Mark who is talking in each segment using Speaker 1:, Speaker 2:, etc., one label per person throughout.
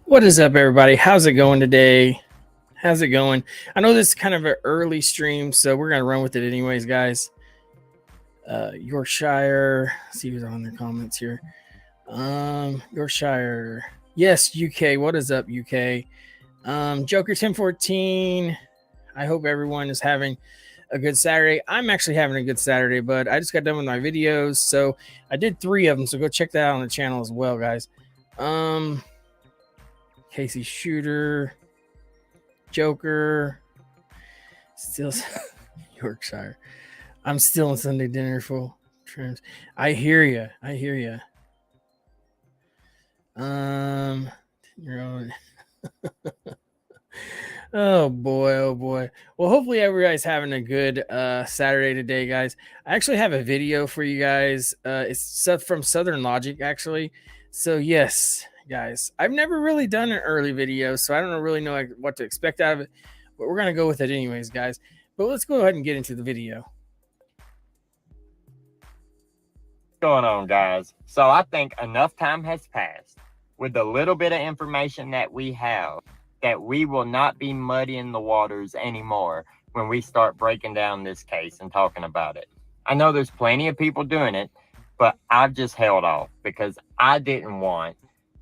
Speaker 1: What is up, everybody? How's it going today? How's it going? I know this is kind of an early stream, so we're gonna run with it anyways, guys. Yorkshire. See who's on the comments here. Yorkshire. Yes, UK. What is up, UK? Joker 1014. I hope everyone is having a good Saturday. I'm actually having a good Saturday, but I just got done with my videos, so I did 3 of them. So go check that out on the channel as well, guys. Casey Shooter, Joker, still Yorkshire. I'm still in Sunday dinner full trims. I hear you. I hear you. You're on. Oh boy, oh boy. Well, hopefully everybody's having a good Saturday today, guys. I actually have a video for you guys. It's from Southern Logic, actually. So yes, guys, I've never really done an early video, so I don't really know what to expect out of it, but we're gonna go with it anyways, guys. But let's go ahead and get into the video.
Speaker 2: What's going on, guys? So I think enough time has passed with the little bit of information that we have that we will not be muddying the waters anymore when we start breaking down this case and talking about it. I know there's plenty of people doing it, but I've just held off because I didn't want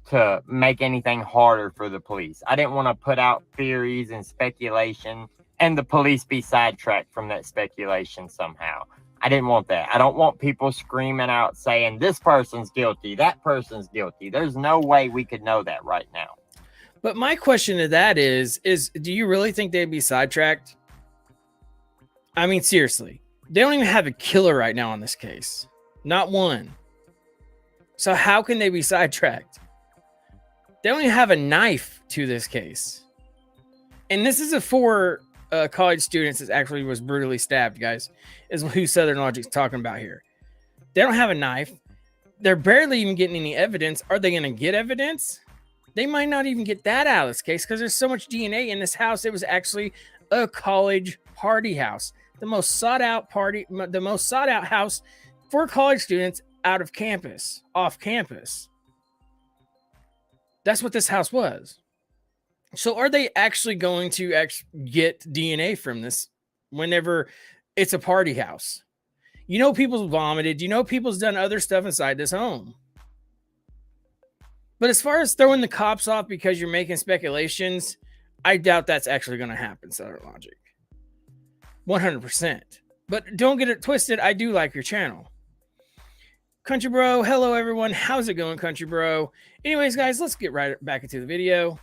Speaker 2: to make anything harder for the police. I didn't want to put out theories and speculation and the police be sidetracked from that speculation somehow. I didn't want that. I don't want people screaming out saying this person's guilty, that person's guilty. There's no way we could know that right now.
Speaker 1: But my question to that is do you really think they'd be sidetracked? I mean, seriously, they don't even have a killer right now on this case. Not one. So how can they be sidetracked? They don't even have a knife to this case. And this is a 4 college students that actually was brutally stabbed, guys, is who Southern Logic's talking about here. They don't have a knife. They're barely even getting any evidence. Are they going to get evidence? They might not even get that out of this case because there's so much DNA in this house. It was actually a college party house. The most sought out house for college students off campus. That's what this house was. So are they actually going to get DNA from this whenever it's a party house? You know, people's vomited. You know, people's done other stuff inside this home. But as far as throwing the cops off because you're making speculations, I doubt that's actually going to happen, Southern Logic. 100%. But don't get it twisted. I do like your channel. Country Bro, hello everyone. How's it going, Country Bro? Anyways, guys, let's get right back into the video.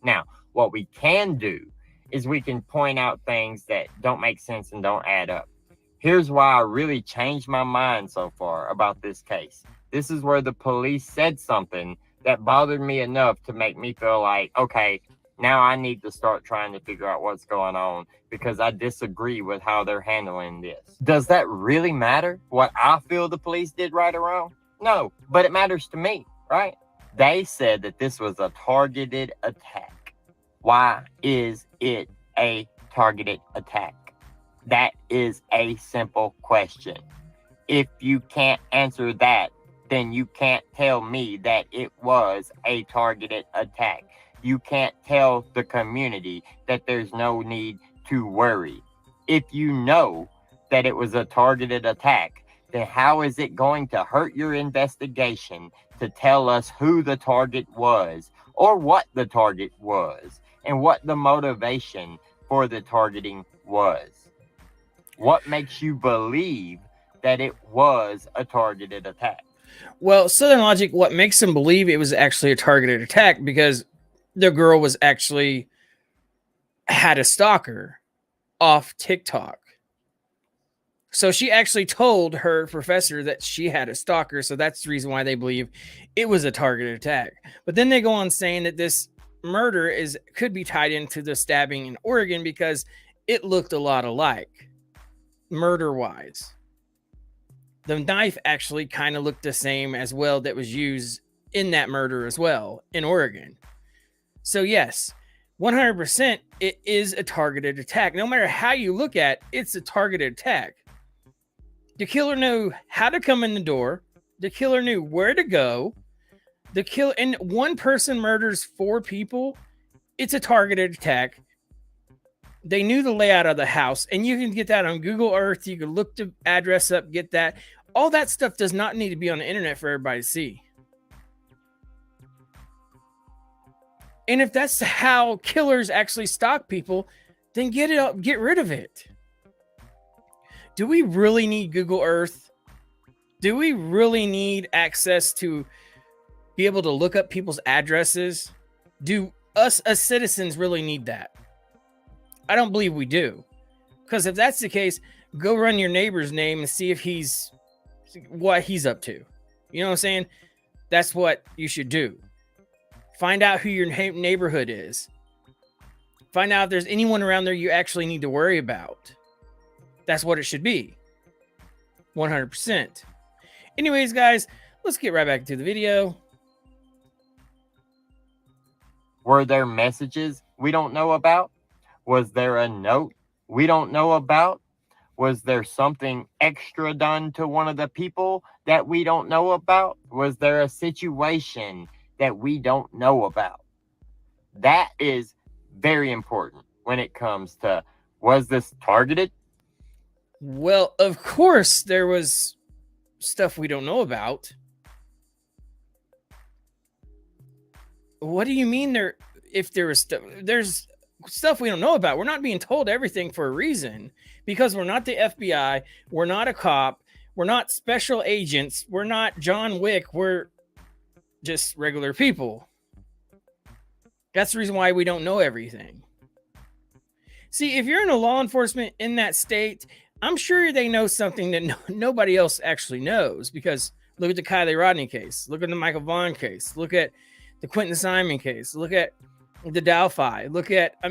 Speaker 2: Now, what we can do is we can point out things that don't make sense and don't add up. Here's why I really changed my mind so far about this case. This is where the police said something that bothered me enough to make me feel like, okay, now I need to start trying to figure out what's going on because I disagree with how they're handling this. Does that really matter, what I feel the police did right or wrong? No, but it matters to me, right? They said that this was a targeted attack. Why is it a targeted attack? That is a simple question. If you can't answer that, then you can't tell me that it was a targeted attack. You can't tell the community that there's no need to worry. If you know that it was a targeted attack, then how is it going to hurt your investigation to tell us who the target was or what the target was and what the motivation for the targeting was? What makes you believe that it was a targeted attack?
Speaker 1: Well, Southern Logic, what makes them believe it was actually a targeted attack because the girl was actually had a stalker off TikTok. So she actually told her professor that she had a stalker. So that's the reason why they believe it was a targeted attack. But then they go on saying that this murder could be tied into the stabbing in Oregon because it looked a lot alike murder-wise. The knife actually kind of looked the same as well that was used in that murder as well in Oregon. So yes, 100% it is a targeted attack. No matter how you look at it, it's a targeted attack. The killer knew how to come in the door. The killer knew where to go. The kill and one person murders 4 people. It's a targeted attack. They knew the layout of the house, and you can get that on Google Earth. You can look the address up, get that. All that stuff does not need to be on the internet for everybody to see. And if that's how killers actually stalk people, then get rid of it. Do we really need Google Earth? Do we really need access to be able to look up people's addresses? Do us as citizens really need that? I don't believe we do. Because if that's the case, go run your neighbor's name and see if what he's up to. You know what I'm saying? That's what you should do. Find out who your neighborhood is. Find out if there's anyone around there you actually need to worry about. That's what it should be. 100%. Anyways, guys, let's get right back to the video.
Speaker 2: Were there messages we don't know about? Was there a note we don't know about? Was there something extra done to one of the people that we don't know about? Was there a situation that we don't know about? That is very important when it comes to, was this targeted?
Speaker 1: Well, of course there was stuff we don't know about. What do you mean if there was there's stuff we don't know about? We're not being told everything for a reason, because we're not the FBI, we're not a cop, we're not special agents, we're not John Wick, we're just regular people. That's the reason why we don't know everything. See, if you're in a law enforcement in that state, I'm sure they know something that nobody else actually knows, because look at the Kylie Rodney case. Look at the Michael Vaughn case. Look at the Quentin Simon case. Look at the Delphi. Look at, I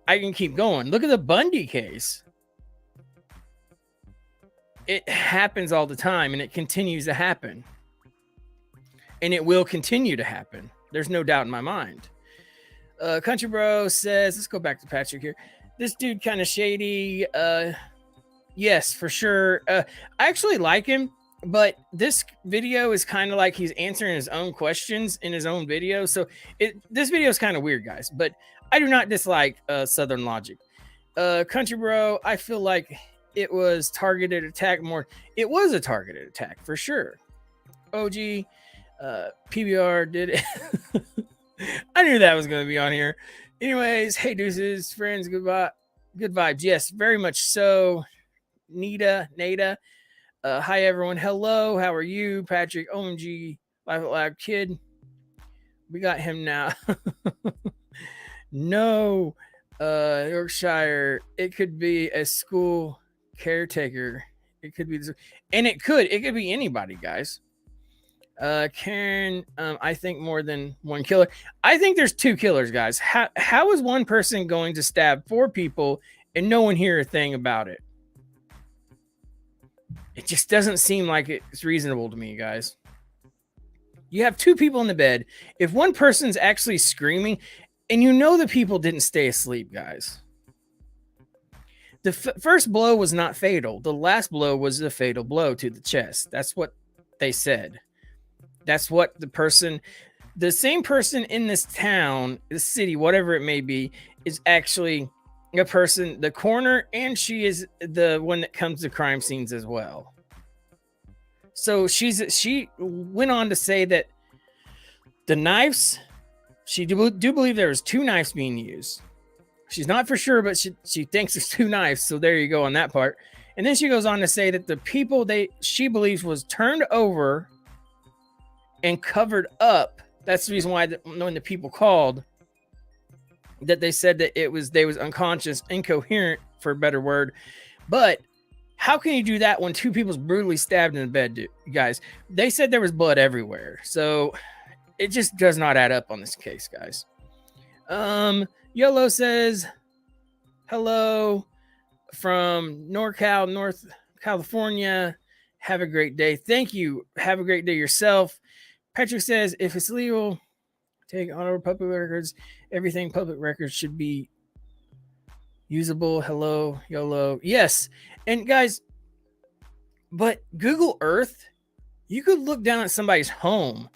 Speaker 1: can keep going. Look at the Bundy case. It happens all the time, and it continues to happen. And it will continue to happen. There's no doubt in my mind. Country Bro says, let's go back to Patrick here. This dude kind of shady. Yes, for sure. I actually like him, but this video is kind of like he's answering his own questions in his own video. So this video is kind of weird, guys, but I do not dislike Southern Logic. Country Bro, I feel like it was targeted attack more. It was a targeted attack for sure. OG, PBR did it. I knew that was going to be on here. Anyways, hey deuces, friends, goodbye. Good vibes. Yes, very much so. Nada. Hi everyone. Hello. How are you? Patrick, OMG, Life Out Loud Kid. We got him now. No, Yorkshire. It could be a school caretaker. It could be, and it could be anybody, guys. Karen, I think more than one killer. I think there's 2 killers, guys. How is one person going to stab 4 people and no one hear a thing about it? It just doesn't seem like it's reasonable to me, guys. You have 2 people in the bed. If one person's actually screaming, and you know the people didn't stay asleep, guys. The first blow was not fatal. The last blow was a fatal blow to the chest. That's what they said. That's what the same person in this town, the city, whatever it may be, is actually a person, the coroner, and she is the one that comes to crime scenes as well. So she went on to say that the knives, she do believe there was 2 knives being used. She's not for sure, but she thinks it's 2 knives. So there you go on that part. And then she goes on to say that the people she believes was turned over and covered up. That's the reason why when the people called, that they said that they was unconscious, incoherent, for a better word. But how can you do that when 2 people's brutally stabbed in the bed, guys? They said there was blood everywhere. So it just does not add up on this case, guys. YOLO says, hello from NorCal, North California. Have a great day. Thank you. Have a great day yourself. Patrick says, if it's legal, take on over public records. Everything public records should be usable. Hello, YOLO. Yes. And guys, but Google Earth, you could look down at somebody's home.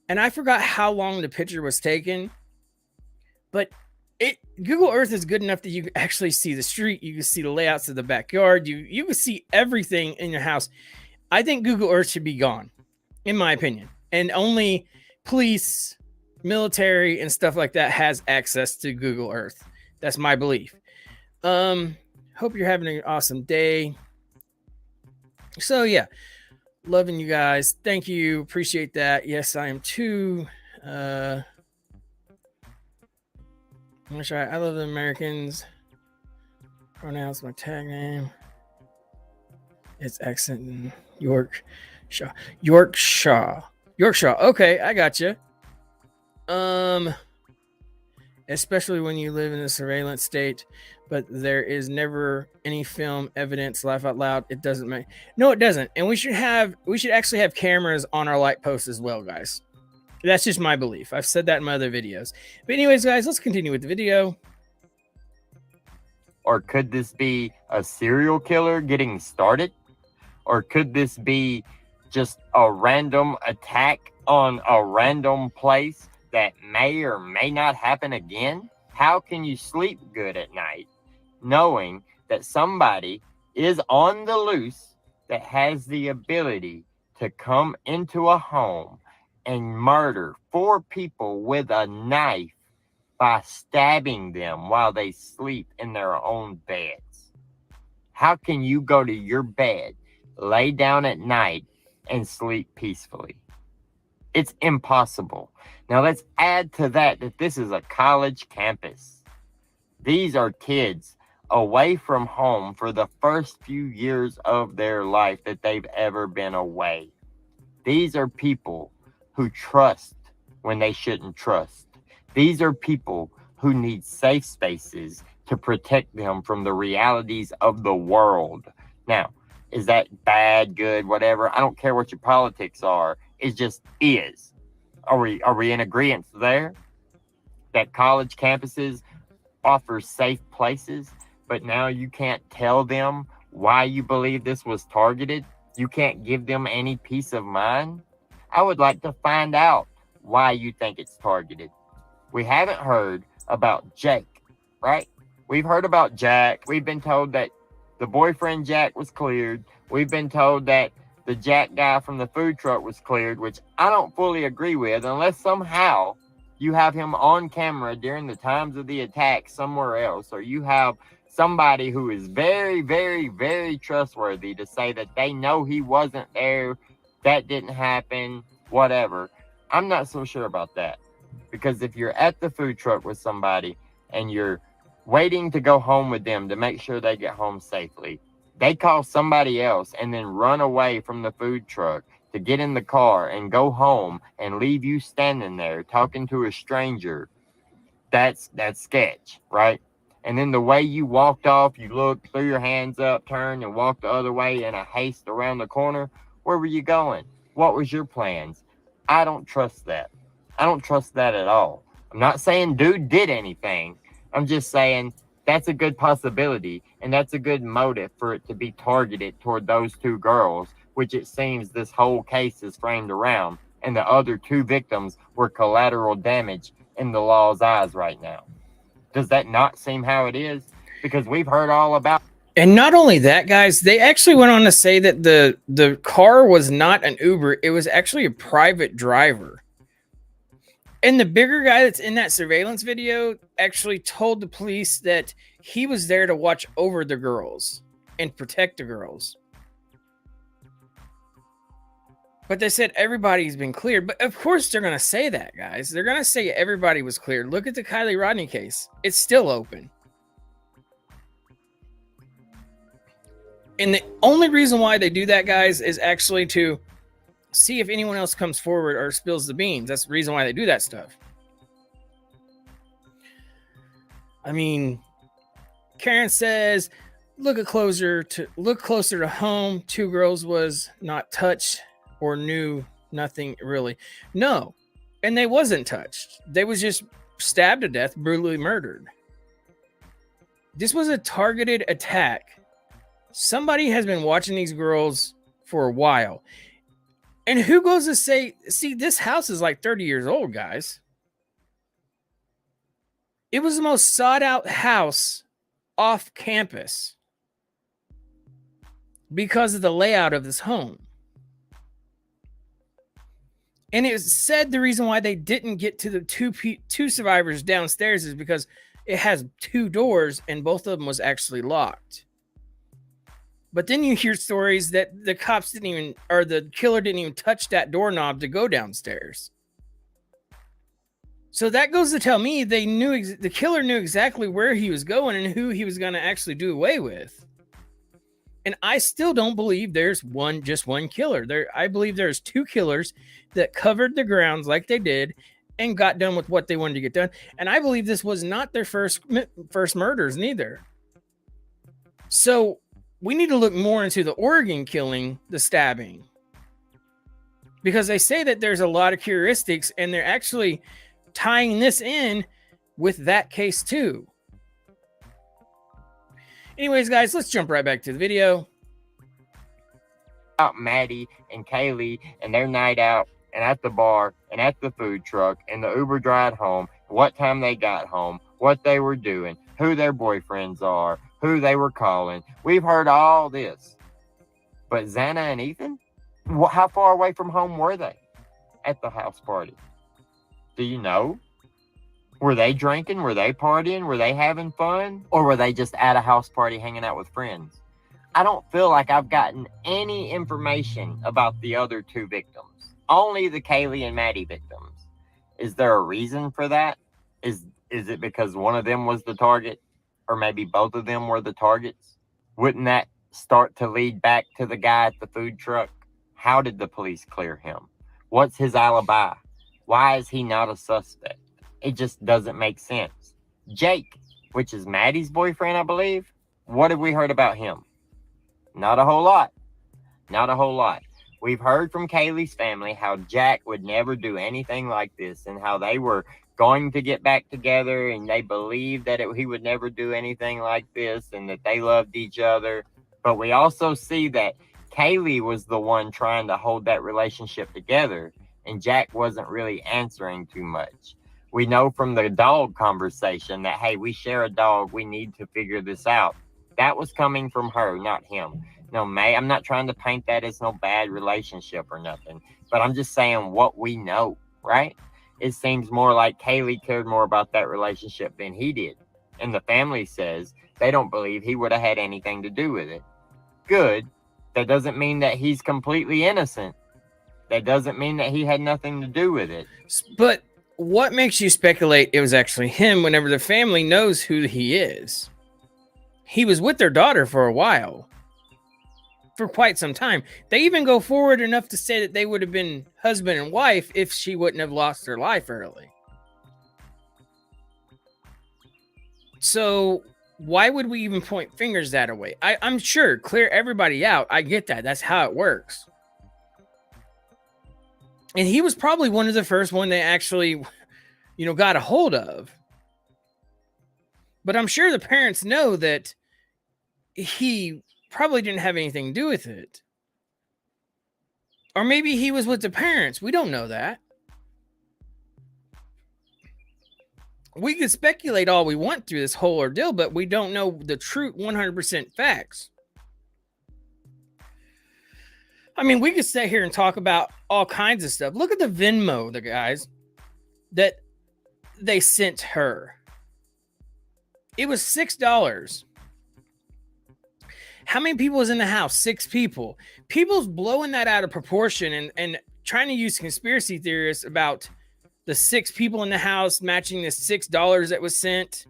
Speaker 1: And I forgot how long the picture was taken, but Google Earth is good enough that you can actually see the street, you can see the layouts of the backyard, you can see everything in your house. I think Google Earth should be gone, in my opinion, and only police, military, and stuff like that has access to Google Earth. That's my belief. Hope you're having an awesome day. So yeah, loving you guys. Thank you. Appreciate that. Yes, I am too. I'm gonna try. I love the Americans. Pronounce my tag name. It's accent in Yorkshire. Yorkshire. Okay, I got you. Especially when you live in a surveillance state, but there is never any film evidence. Laugh out loud. It doesn't make. No, it doesn't. And we should actually have cameras on our light posts as well, guys. That's just my belief. I've said that in my other videos. But anyways, guys, let's continue with the video.
Speaker 2: Or could this be a serial killer getting started? Or could this be just a random attack on a random place that may or may not happen again? How can you sleep good at night knowing that somebody is on the loose that has the ability to come into a home and murder 4 people with a knife by stabbing them while they sleep in their own beds? How can you go to your bed, lay down at night, and sleep peacefully? It's impossible. Now let's add to that this is a college campus. These are kids away from home for the first few years of their life that they've ever been away. These are people who trust when they shouldn't trust. These are people who need safe spaces to protect them from the realities of the world. Now, is that bad, good, whatever? I don't care what your politics are. It just is. Are we in agreement there? That college campuses offer safe places, but now you can't tell them why you believe this was targeted? You can't give them any peace of mind? I would like to find out why you think it's targeted. We haven't heard about Jake, right? We've heard about Jack. We've been told that the boyfriend Jack was cleared. We've been told that the Jack guy from the food truck was cleared, which I don't fully agree with, unless somehow you have him on camera during the times of the attack somewhere else, or you have somebody who is very, very, very trustworthy to say that they know he wasn't there, that didn't happen, whatever. I'm not so sure about that. Because if you're at the food truck with somebody and you're waiting to go home with them to make sure they get home safely, they call somebody else and then run away from the food truck to get in the car and go home and leave you standing there talking to a stranger. That's sketch, right? And then the way you walked off, you looked, threw your hands up, turned, and walked the other way in a haste around the corner. Where were you going? What was your plans? I don't trust that. I don't trust that at all. I'm not saying dude did anything. I'm just saying that's a good possibility, and that's a good motive for it to be targeted toward those 2 girls, which it seems this whole case is framed around, and the other 2 victims were collateral damage in the law's eyes right now. Does that not seem how it is? Because we've heard all about.
Speaker 1: And not only that, guys, they actually went on to say that the car was not an Uber. It was actually a private driver. And the bigger guy that's in that surveillance video actually told the police that he was there to watch over the girls and protect the girls. But they said everybody's been cleared. But of course they're going to say that, guys. They're going to say everybody was cleared. Look at the Kylie Rodney case. It's still open. And the only reason why they do that, guys, is actually to see if anyone else comes forward or spills the beans. That's the reason why they do that stuff. I mean, Karen says, look closer to home. 2 girls was not touched or knew nothing really. No, and they wasn't touched. They was just stabbed to death, brutally murdered. This was a targeted attack. Somebody has been watching these girls for a while. And who goes to say, see, this house is like 30 years old, guys. It was the most sought out house off campus because of the layout of this home. And it was said the reason why they didn't get to the two survivors downstairs is because it has 2 doors and both of them was actually locked. But then you hear stories that the cops didn't even, or the killer didn't even touch that doorknob to go downstairs. So that goes to tell me they knew, the killer knew exactly where he was going and who he was going to actually do away with. And I still don't believe there's just one killer. I believe there's 2 killers that covered the grounds like they did and got done with what they wanted to get done. And I believe this was not their first murders neither. So we need to look more into the Oregon killing, the stabbing, because they say that there's a lot of heuristics and they're actually tying this in with that case too. Anyways, guys, let's jump right back to the video.
Speaker 2: Maddie and Kaylee and their night out and at the bar and at the food truck and the Uber drive home, what time they got home, what they were doing, who their boyfriends are, who they were calling. We've heard all this. But Xana and Ethan, how far away from home were they at the house party? Do you know? Were they drinking? Were they partying? Were they having fun? Or were they just at a house party hanging out with friends? I don't feel like I've gotten any information about the other 2 victims. Only the Kaylee and Maddie victims. Is there a reason for that? Is it because one of them was the target? Or maybe both of them were the targets? Wouldn't that start to lead back to the guy at the food truck? How did the police clear him? What's his alibi? Why is he not a suspect? It just doesn't make sense. Jake, which is Maddie's boyfriend, I believe. What have we heard about him? Not a whole lot. Not a whole lot. We've heard from Kaylee's family how Jack would never do anything like this and how they were going to get back together and they believed that he would never do anything like this and that they loved each other. But we also see that Kaylee was the one trying to hold that relationship together and Jack wasn't really answering too much. We know from the dog conversation that, hey, we share a dog. We need to figure this out. That was coming from her, not him. No, May, I'm not trying to paint that as no bad relationship or nothing, but I'm just saying what we know, right? It seems more like Kaylee cared more about that relationship than he did. And the family says they don't believe he would have had anything to do with it. Good. That doesn't mean that he's completely innocent. That doesn't mean that he had nothing to do with it.
Speaker 1: But what makes you speculate it was actually him whenever the family knows who he is? He was with their daughter for a while. For quite some time. They even go forward enough to say that they would have been husband and wife if she wouldn't have lost her life early. So why would we even point fingers that way? I'm sure, clear everybody out. I get that. That's how it works. And he was probably one of the first one they actually, got a hold of. But I'm sure the parents know that he probably didn't have anything to do with it. Or maybe he was with the parents. We don't know that. We could speculate all we want through this whole ordeal, but we don't know the true 100% facts. I mean, we could sit here and talk about all kinds of stuff. Look at the Venmo, the guys, that they sent her. It was $6. How many people was in the house? 6 people. People's blowing that out of proportion and trying to use conspiracy theorists about the 6 people in the house matching the $6 that was sent.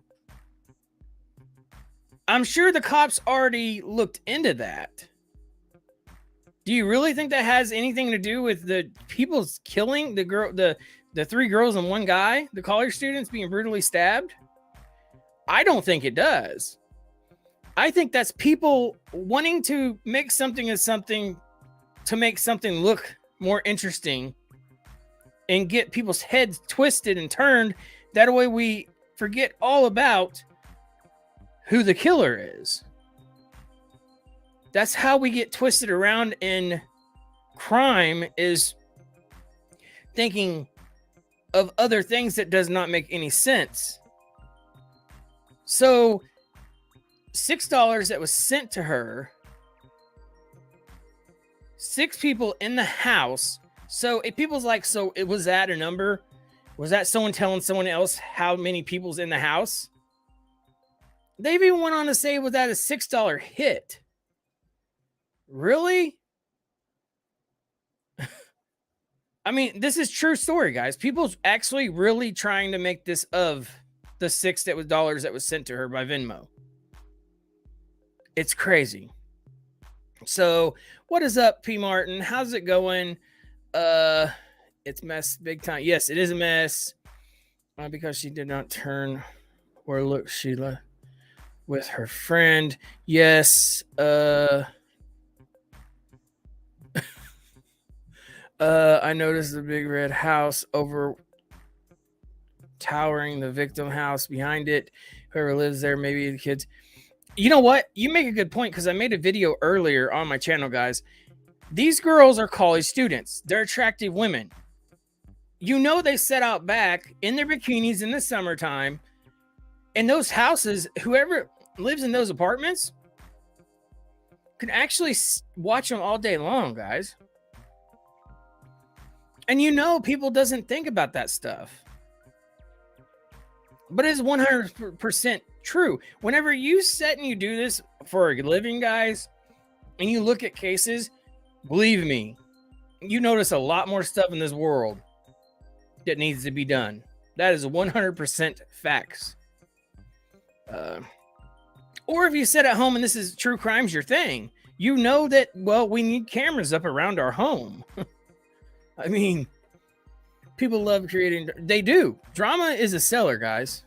Speaker 1: I'm sure the cops already looked into that. Do you really think that has anything to do with the people's killing the 3 girls and 1 guy, the college students being brutally stabbed? I don't think it does. I think that's people wanting to make something as something to make something look more interesting and get people's heads twisted and turned. That way we forget all about who the killer is. That's how we get twisted around in crime is thinking of other things that does not make any sense. So $6 that was sent to her, 6 people in the house. So if people's like, so it was that a number? Was that someone telling someone else how many people's in the house? They even went on to say, was that a $6 hit? Really? I mean, this is true story, guys. People's actually really trying to make this of the $6 that was sent to her by Venmo. It's crazy. So, what is up, P. Martin? How's it going? It's mess big time. Yes, it is a mess. Because she did not turn or look Sheila with her friend. Yes. I noticed the big red house over towering the victim house behind it. Whoever lives there, maybe the kids. You know what? You make a good point, because I made a video earlier on my channel, guys. These girls are college students. They're attractive women. You know, they set out back in their bikinis in the summertime. And those houses, whoever lives in those apartments can actually watch them all day long, guys. And you know, people doesn't think about that stuff. But it's 100% true. Whenever you sit and you do this for a living, guys, and you look at cases, believe me, you notice a lot more stuff in this world that needs to be done. That is 100% facts. Or if you sit at home and this is true crime's your thing, you know that, well, we need cameras up around our home. I mean, people love creating. They do. Drama is a seller, guys.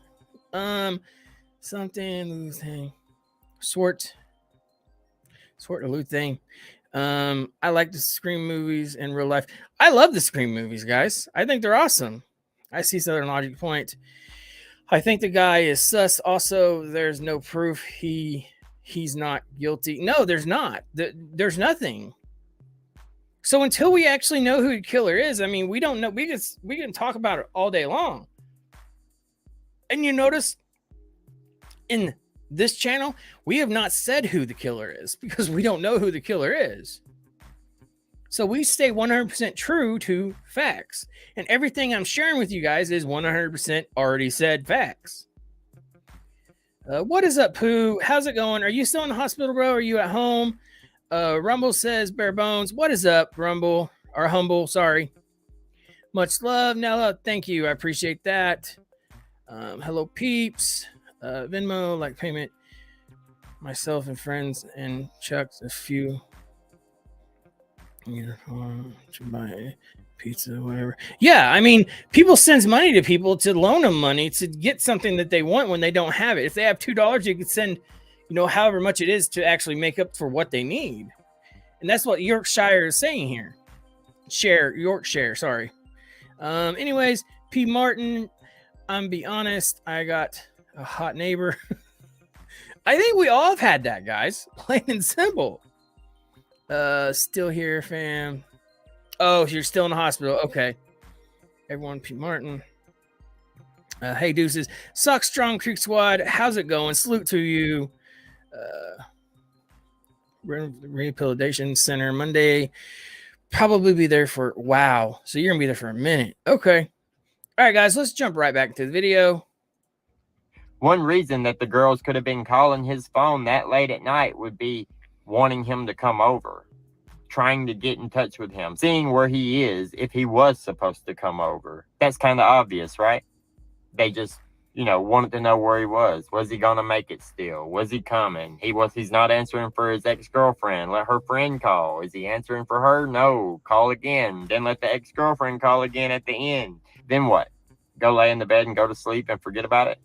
Speaker 1: Something thing. Sort or loot thing. I like the Scream movies in real life. I love the Scream movies, guys. I think they're awesome. I see Southern Logic point. I think the guy is sus. Also, there's no proof he's not guilty. No, there's not. There's nothing. So until we actually know who the killer is, I mean, we don't know. We can talk about it all day long. And you notice in this channel, we have not said who the killer is because we don't know who the killer is. So we stay 100% true to facts. And everything I'm sharing with you guys is 100% already said facts. What is up, Pooh? How's it going? Are you still in the hospital, bro? Are you at home? Rumble says bare bones. What is up, Rumble? Or Humble, sorry. Much love, Nella. Thank you. I appreciate that. Hello, peeps. Venmo, like payment. Myself and friends and Chuck's a few. To buy pizza, whatever. Yeah, I mean, people sends money to people to loan them money to get something that they want when they don't have it. If they have $2, you could send, however much it is to actually make up for what they need. And that's what Yorkshire is saying here. Yorkshire, sorry. Anyways, P. Martin, I'm be honest, I got a hot neighbor. I think we all have had that, guys. Plain and simple. Still here, fam. Oh, you're still in the hospital. Okay. Everyone, P. Martin. Hey, deuces. Sock Strong Creek Squad. How's it going? Salute to you. Rehabilitation Center Monday. Probably be there for, wow. So you're going to be there for a minute. Okay. All right, guys, let's jump right back to the video.
Speaker 2: One reason that the girls could have been calling his phone that late at night would be wanting him to come over, trying to get in touch with him, seeing where he is if he was supposed to come over. That's kind of obvious, right? They just, wanted to know where he was. Was he gonna make it still? Was he coming? He's not answering for his ex-girlfriend. Let her friend call. Is he answering for her? No. Call again. Then let the ex-girlfriend call again at the end. Then what? Go lay in the bed and go to sleep and forget about it?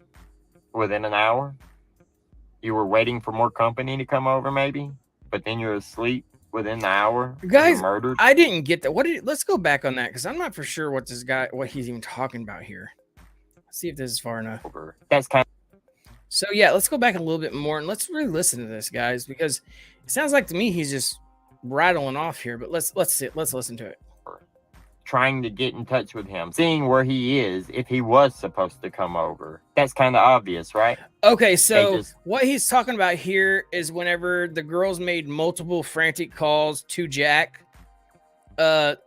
Speaker 2: Within an hour? You were waiting for more company to come over, maybe? But then you're asleep within the hour.
Speaker 1: Guys,
Speaker 2: murdered.
Speaker 1: I didn't get that. Let's go back on that because I'm not for sure what he's even talking about here. Let's see if this is far enough.
Speaker 2: That's kind of.
Speaker 1: So yeah, let's go back a little bit more and let's really listen to this, guys, because it sounds like to me he's just rattling off here, but let's listen to it.
Speaker 2: Trying to get in touch with him, seeing where he is, if he was supposed to come over. That's kind of obvious, right?
Speaker 1: Okay, so what he's talking about here is whenever the girls made multiple frantic calls to Jack,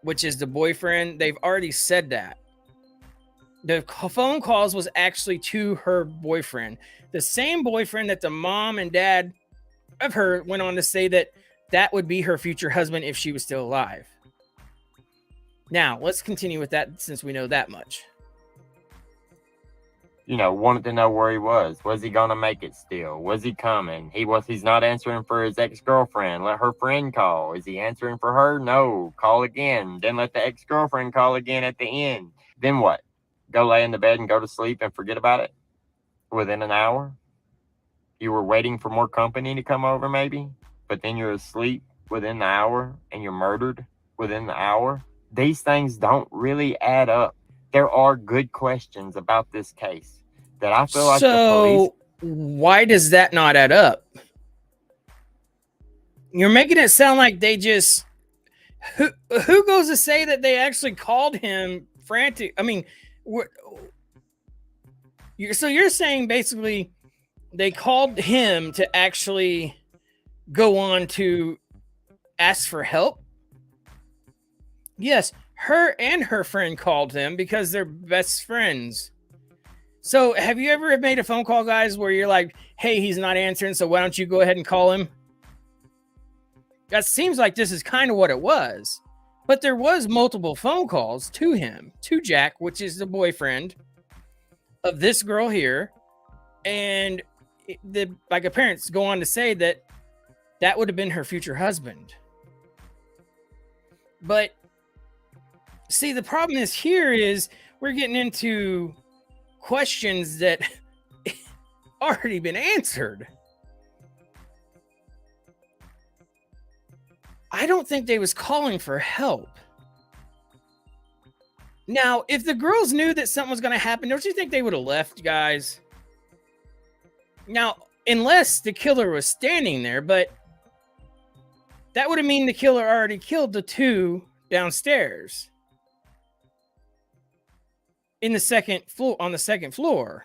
Speaker 1: which is the boyfriend, they've already said that. The phone calls was actually to her boyfriend. The same boyfriend that the mom and dad of her went on to say that would be her future husband if she was still alive. Now, let's continue with that since we know that much.
Speaker 2: You know, wanted to know where he was. Was he going to make it still? Was he coming? He's not answering for his ex-girlfriend. Let her friend call. Is he answering for her? No. Call again. Then let the ex-girlfriend call again at the end. Then what? Go lay in the bed and go to sleep and forget about it? Within an hour? You were waiting for more company to come over maybe? But then you're asleep within the hour and you're murdered within the hour? These things don't really add up. There are good questions about this case that I feel like the police...
Speaker 1: why does that not add up? You're making it sound like they just... Who goes to say that they actually called him frantic? I mean, so you're saying basically they called him to actually go on to ask for help? Yes, her and her friend called him because they're best friends. So have you ever made a phone call, guys, where you're like, hey, he's not answering, so why don't you go ahead and call him? That seems like this is kind of what it was. But there was multiple phone calls to him, to Jack, which is the boyfriend of this girl here. And like her parents go on to say that would have been her future husband. But see, the problem is here is we're getting into questions that already been answered. I don't think they was calling for help. Now, if the girls knew that something was going to happen, don't you think they would have left, guys? Now, unless the killer was standing there, but that would have mean the killer already killed the two downstairs in the second floor, on the second floor.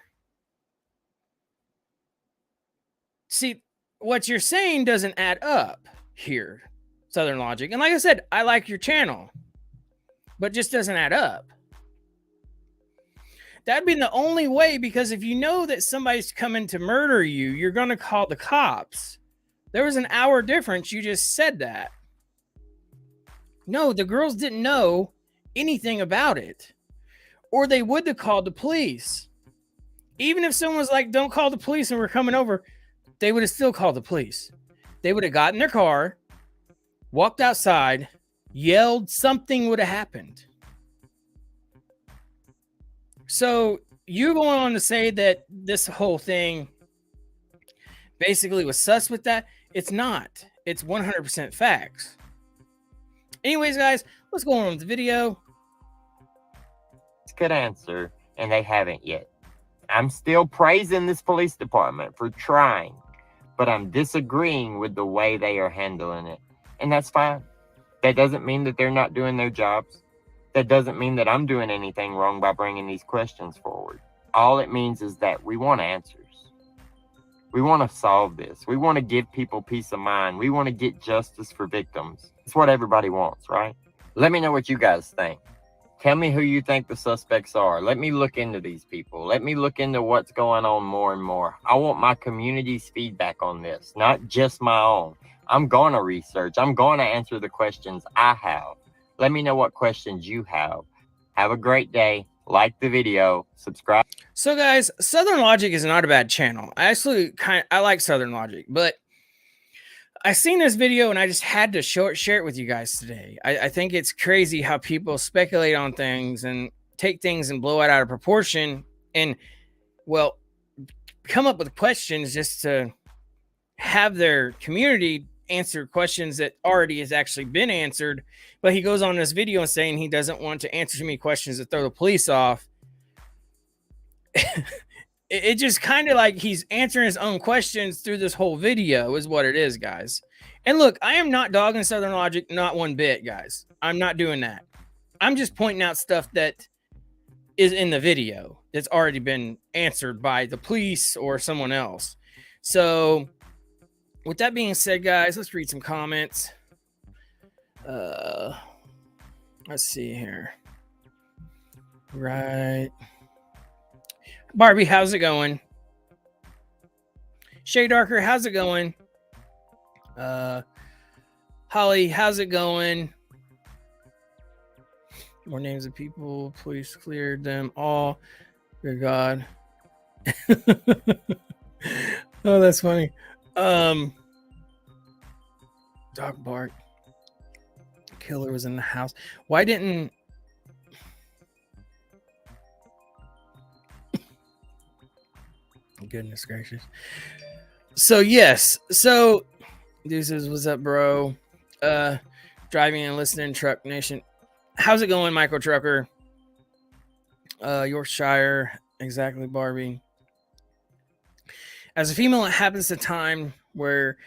Speaker 1: See, what you're saying doesn't add up here, Southern Logic. And like I said, I like your channel, but just doesn't add up. That'd be the only way, because if you know that somebody's coming to murder you, you're going to call the cops. There was an hour difference. You just said that. No, the girls didn't know anything about it, or they would have called the police. Even if someone was like, don't call the police and we're coming over, they would have still called the police. They would have gotten their car, walked outside, yelled, something would have happened. So you going on to say that this whole thing basically was sus with that? It's not. It's 100% facts. Anyways, guys, let's go on with the video.
Speaker 2: It's a good answer, and they haven't yet. I'm still praising this police department for trying, but I'm disagreeing with the way they are handling it. And that's fine. That doesn't mean that they're not doing their jobs. That doesn't mean that I'm doing anything wrong by bringing these questions forward. All it means is that we want answers. We want to solve this. We want to give people peace of mind. We want to get justice for victims. It's what everybody wants, right? Let me know what you guys think. Tell me who you think the suspects are. Let me look into these people. Let me look into what's going on more and more. I want my community's feedback on this, not just my own. I'm going to research. I'm going to answer the questions I have. Let me know what questions you have. Have a great day. Like the video. Subscribe.
Speaker 1: So, guys, Southern Logic is not a bad channel. I like Southern Logic, but I seen this video and I just had to share it with you guys today. I think it's crazy how people speculate on things and take things and blow it out of proportion and, well, come up with questions just to have their community answer questions that already has actually been answered. But he goes on this video and saying he doesn't want to answer too many questions to throw the police off. it just kind of like he's answering his own questions through this whole video is what it is, guys. And look, I am not dogging Southern Logic, not one bit, guys. I'm not doing that. I'm just pointing out stuff that is in the video that's already been answered by the police or someone else. So with that being said, guys, let's read some comments. Let's see here. Right. Barbie, how's it going? Shay Darker, how's it going? Holly, how's it going? More names of people. Police cleared them all. Good God. Oh, that's funny. Dog bark. Killer was in the house. Why didn't... Goodness gracious. So yes. So Deuces, what's up, bro? Driving and listening, Truck Nation. How's it going, Michael Trucker? Yorkshire, exactly, Barbie. As a female, it happens to time where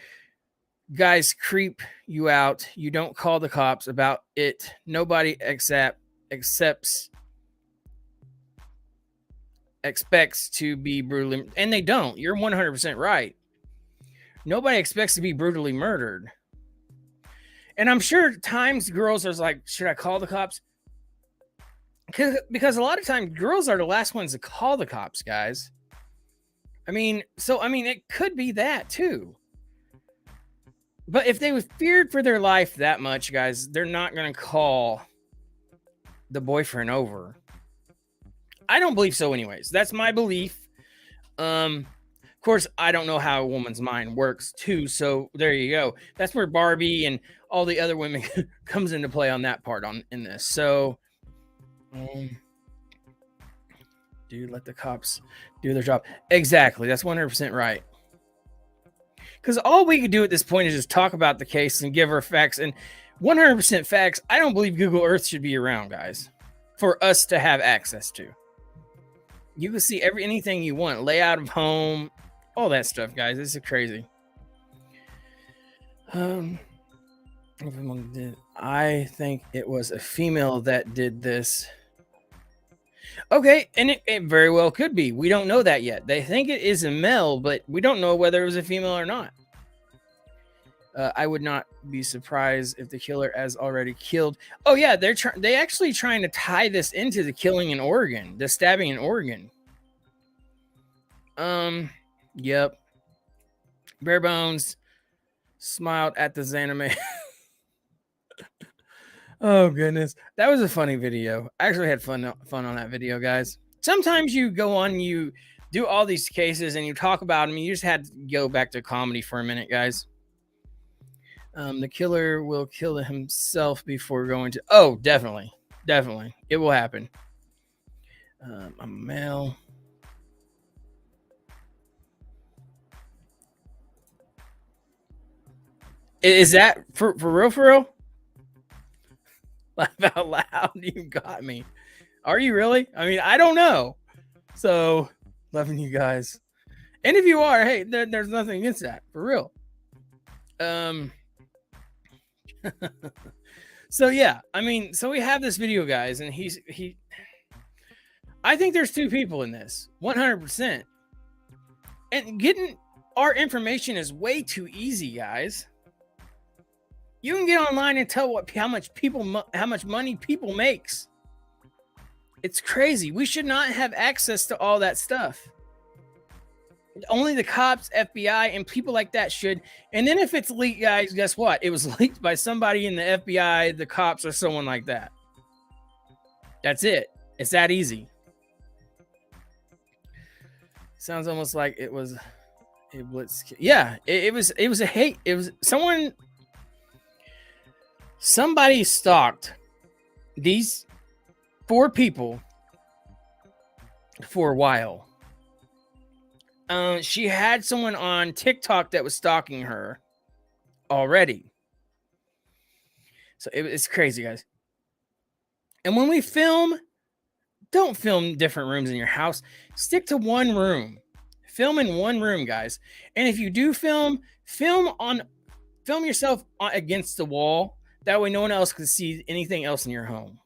Speaker 1: guys creep you out. You don't call the cops about it. Nobody expects to be brutally, and they don't. You're 100% right. Nobody expects to be brutally murdered. And I'm sure times girls are like, should I call the cops? Because a lot of times girls are the last ones to call the cops, guys. It could be that too. But if they were feared for their life that much, guys, they're not going to call the boyfriend over. I don't believe so anyways. That's my belief. Of course, I don't know how a woman's mind works too. So there you go. That's where Barbie and all the other women comes into play on that part in this. So, dude, let the cops do their job. Exactly. That's 100% right. Because all we could do at this point is just talk about the case and give her facts. And 100% facts, I don't believe Google Earth should be around, guys, for us to have access to. You can see anything you want, layout of home, all that stuff, guys. This is crazy. I think it was a female that did this. Okay, and it very well could be. We don't know that yet. They think it is a male, but we don't know whether it was a female or not. I would not be surprised if the killer has already killed. Oh yeah, they actually trying to tie this into the killing in Oregon, the stabbing in Oregon. Yep. Bare Bones smiled at the Xaname. Oh goodness, that was a funny video. I actually had fun on that video, guys. Sometimes you go on, you do all these cases and you talk about them. You just had to go back to comedy for a minute, guys. The killer will kill himself before going to... Oh, definitely. It will happen. I'm a male. Is that for real? For real? Laugh out loud. You got me. Are you really? I don't know. So, loving you guys. And if you are, hey, there's nothing against that. For real. So yeah, so we have this video, guys, and I think there's two people in this, 100%. And getting our information is way too easy, guys. You can get online and tell how much money people makes. It's crazy. We should not have access to all that stuff. Only the cops, FBI, and people like that should. And then if it's leaked, guys, guess what? It was leaked by somebody in the FBI, the cops, or someone like that. That's it. It's that easy. Sounds almost like it was a blitz. Yeah, it was a hate. It was somebody stalked these 4 people for a while. She had someone on TikTok that was stalking her already. So it's crazy, guys. And when we film don't film different rooms in your house. Stick to one room. Film in one room, guys. And if you do film yourself against the wall. That way no one else can see anything else in your home.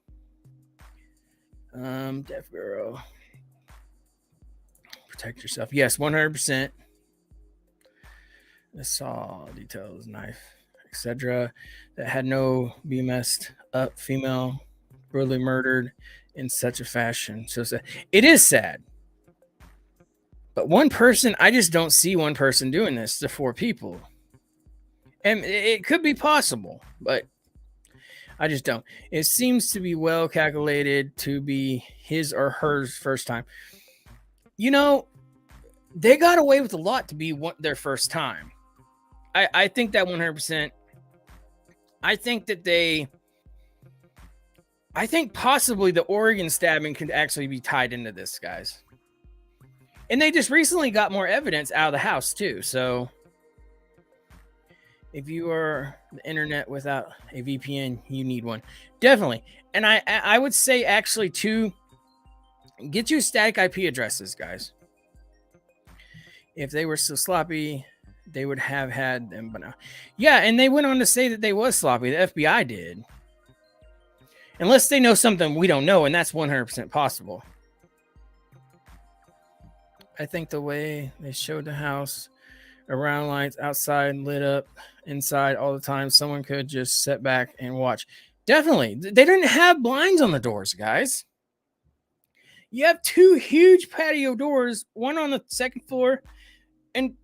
Speaker 1: Death Bureau. Protect yourself. Yes, 100%. I saw details, knife, etc. That had no BMS up, female brutally murdered in such a fashion. So sad. It is sad. But one person, I just don't see one person doing this to 4 people. And it could be possible, but I just don't. It seems to be well calculated to be his or her first time. You know, they got away with a lot to be their first time. I think that 100%. I think possibly the Oregon stabbing could actually be tied into this, guys. And they just recently got more evidence out of the house too. So if you are the internet without a VPN, you need one. Definitely. And I would say actually too, get you static IP addresses, guys. If they were so sloppy, they would have had them, but no. Yeah, and they went on to say that they was sloppy. The FBI did. Unless they know something we don't know, and that's 100% possible. I think the way they showed the house, around lights, outside, lit up, inside all the time, someone could just sit back and watch. Definitely. They didn't have blinds on the doors, guys. You have 2 huge patio doors, one on the 2nd floor and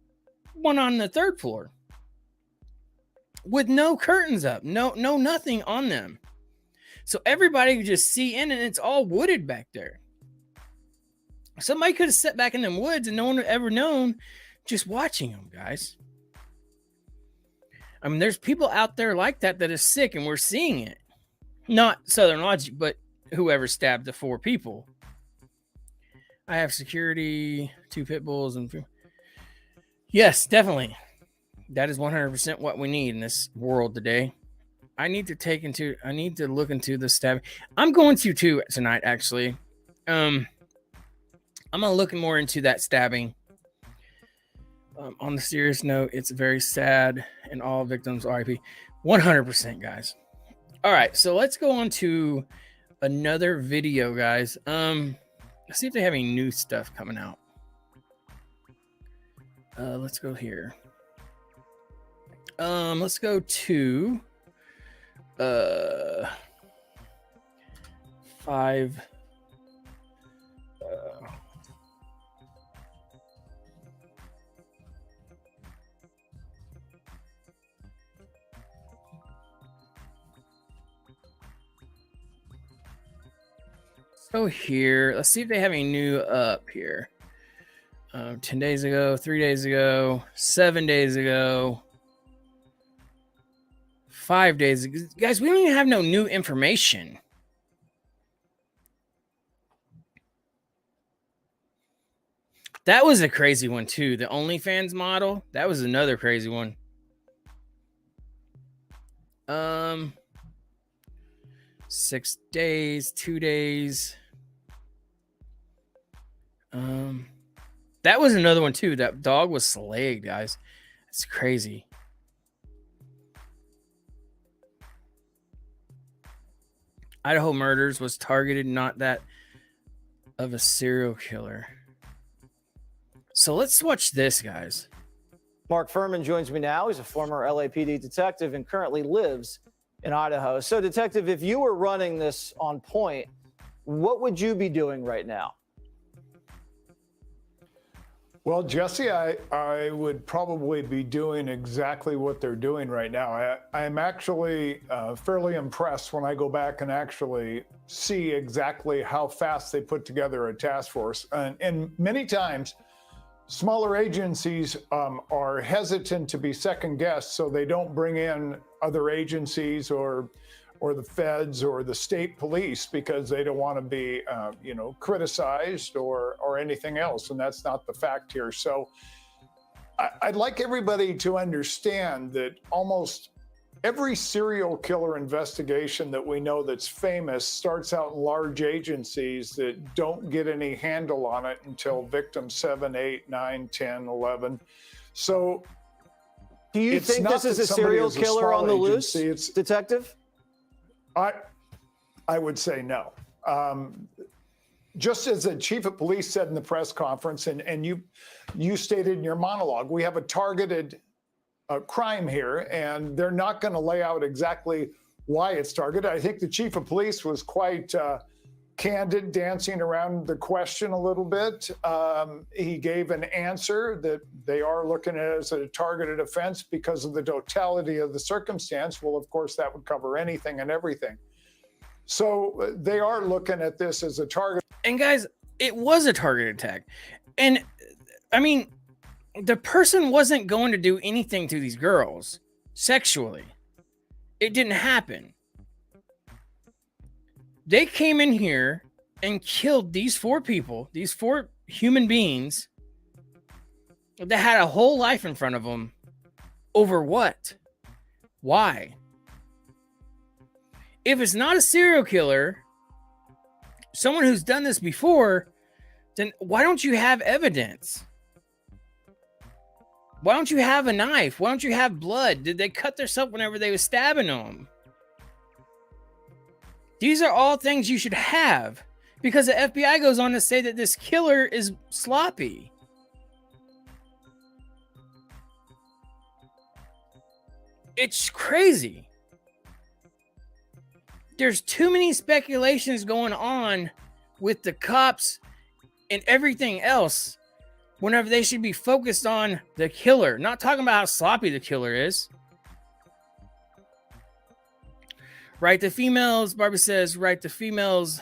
Speaker 1: one on the 3rd floor, with no curtains up, no nothing on them. So everybody could just see in, and it's all wooded back there. Somebody could have sat back in them woods and no one would ever known, just watching them, guys. I mean, there's people out there like that is sick, and we're seeing it. Not Southern Logic, but whoever stabbed the 4 people. I have security, 2 pit bulls, and yes, definitely. That is 100% what we need in this world today. I need to look into the stabbing. I'm going to too tonight, actually. I'm gonna look more into that stabbing. On the serious note, it's very sad, and all victims RIP. 100%, guys. All right, so let's go on to another video, guys. Let's see if they have any new stuff coming out. Let's go here. Let's go to 5. So here, let's see if they have any new up here. 10 days ago, 3 days ago, 7 days ago, 5 days ago. Guys, we don't even have no new information. That was a crazy one too. The OnlyFans model, that was another crazy one. 6 days, 2 days. That was another one too. That dog was slayed, guys. It's crazy. Idaho murders was targeted, not that of a serial killer. So let's watch this, guys.
Speaker 3: Mark Furman joins me now. He's a former LAPD detective and currently lives in Idaho. So, detective, if you were running this on point, what would you be doing right now?
Speaker 4: Well, Jesse, I would probably be doing exactly what they're doing right now. I'm actually fairly impressed when I go back and actually see exactly how fast they put together a task force. And many times, smaller agencies are hesitant to be second guessed, so they don't bring in other agencies or the feds or the state police because they don't want to be, criticized or anything else. And that's not the fact here. So I'd like everybody to understand that almost every serial killer investigation that we know that's famous starts out in large agencies that don't get any handle on it until victim 7, 8, 9, 10, 11. So
Speaker 3: do you think this is a serial killer on the loose, Detective?
Speaker 4: I would say no. Just as the chief of police said in the press conference, and you stated in your monologue, we have a targeted crime here, and they're not going to lay out exactly why it's targeted. I think the chief of police was quite candid, dancing around the question a little bit. He gave an answer that they are looking at it as a targeted offense because of the totality of the circumstance. Well, of course, that would cover anything and everything. So they are looking at this as a target.
Speaker 1: And guys, it was a target attack. And I mean, the person wasn't going to do anything to these girls sexually. It didn't happen. They came in here and killed these 4 people, these 4 human beings that had a whole life in front of them. Over what? Why? If it's not a serial killer, someone who's done this before, then why don't you have evidence? Why don't you have a knife? Why don't you have blood? Did they cut themselves whenever they were stabbing them? These are all things you should have, because the FBI goes on to say that this killer is sloppy. It's crazy. There's too many speculations going on with the cops and everything else whenever they should be focused on the killer, not talking about how sloppy the killer is. Right, the females, Barbie says, right, the females,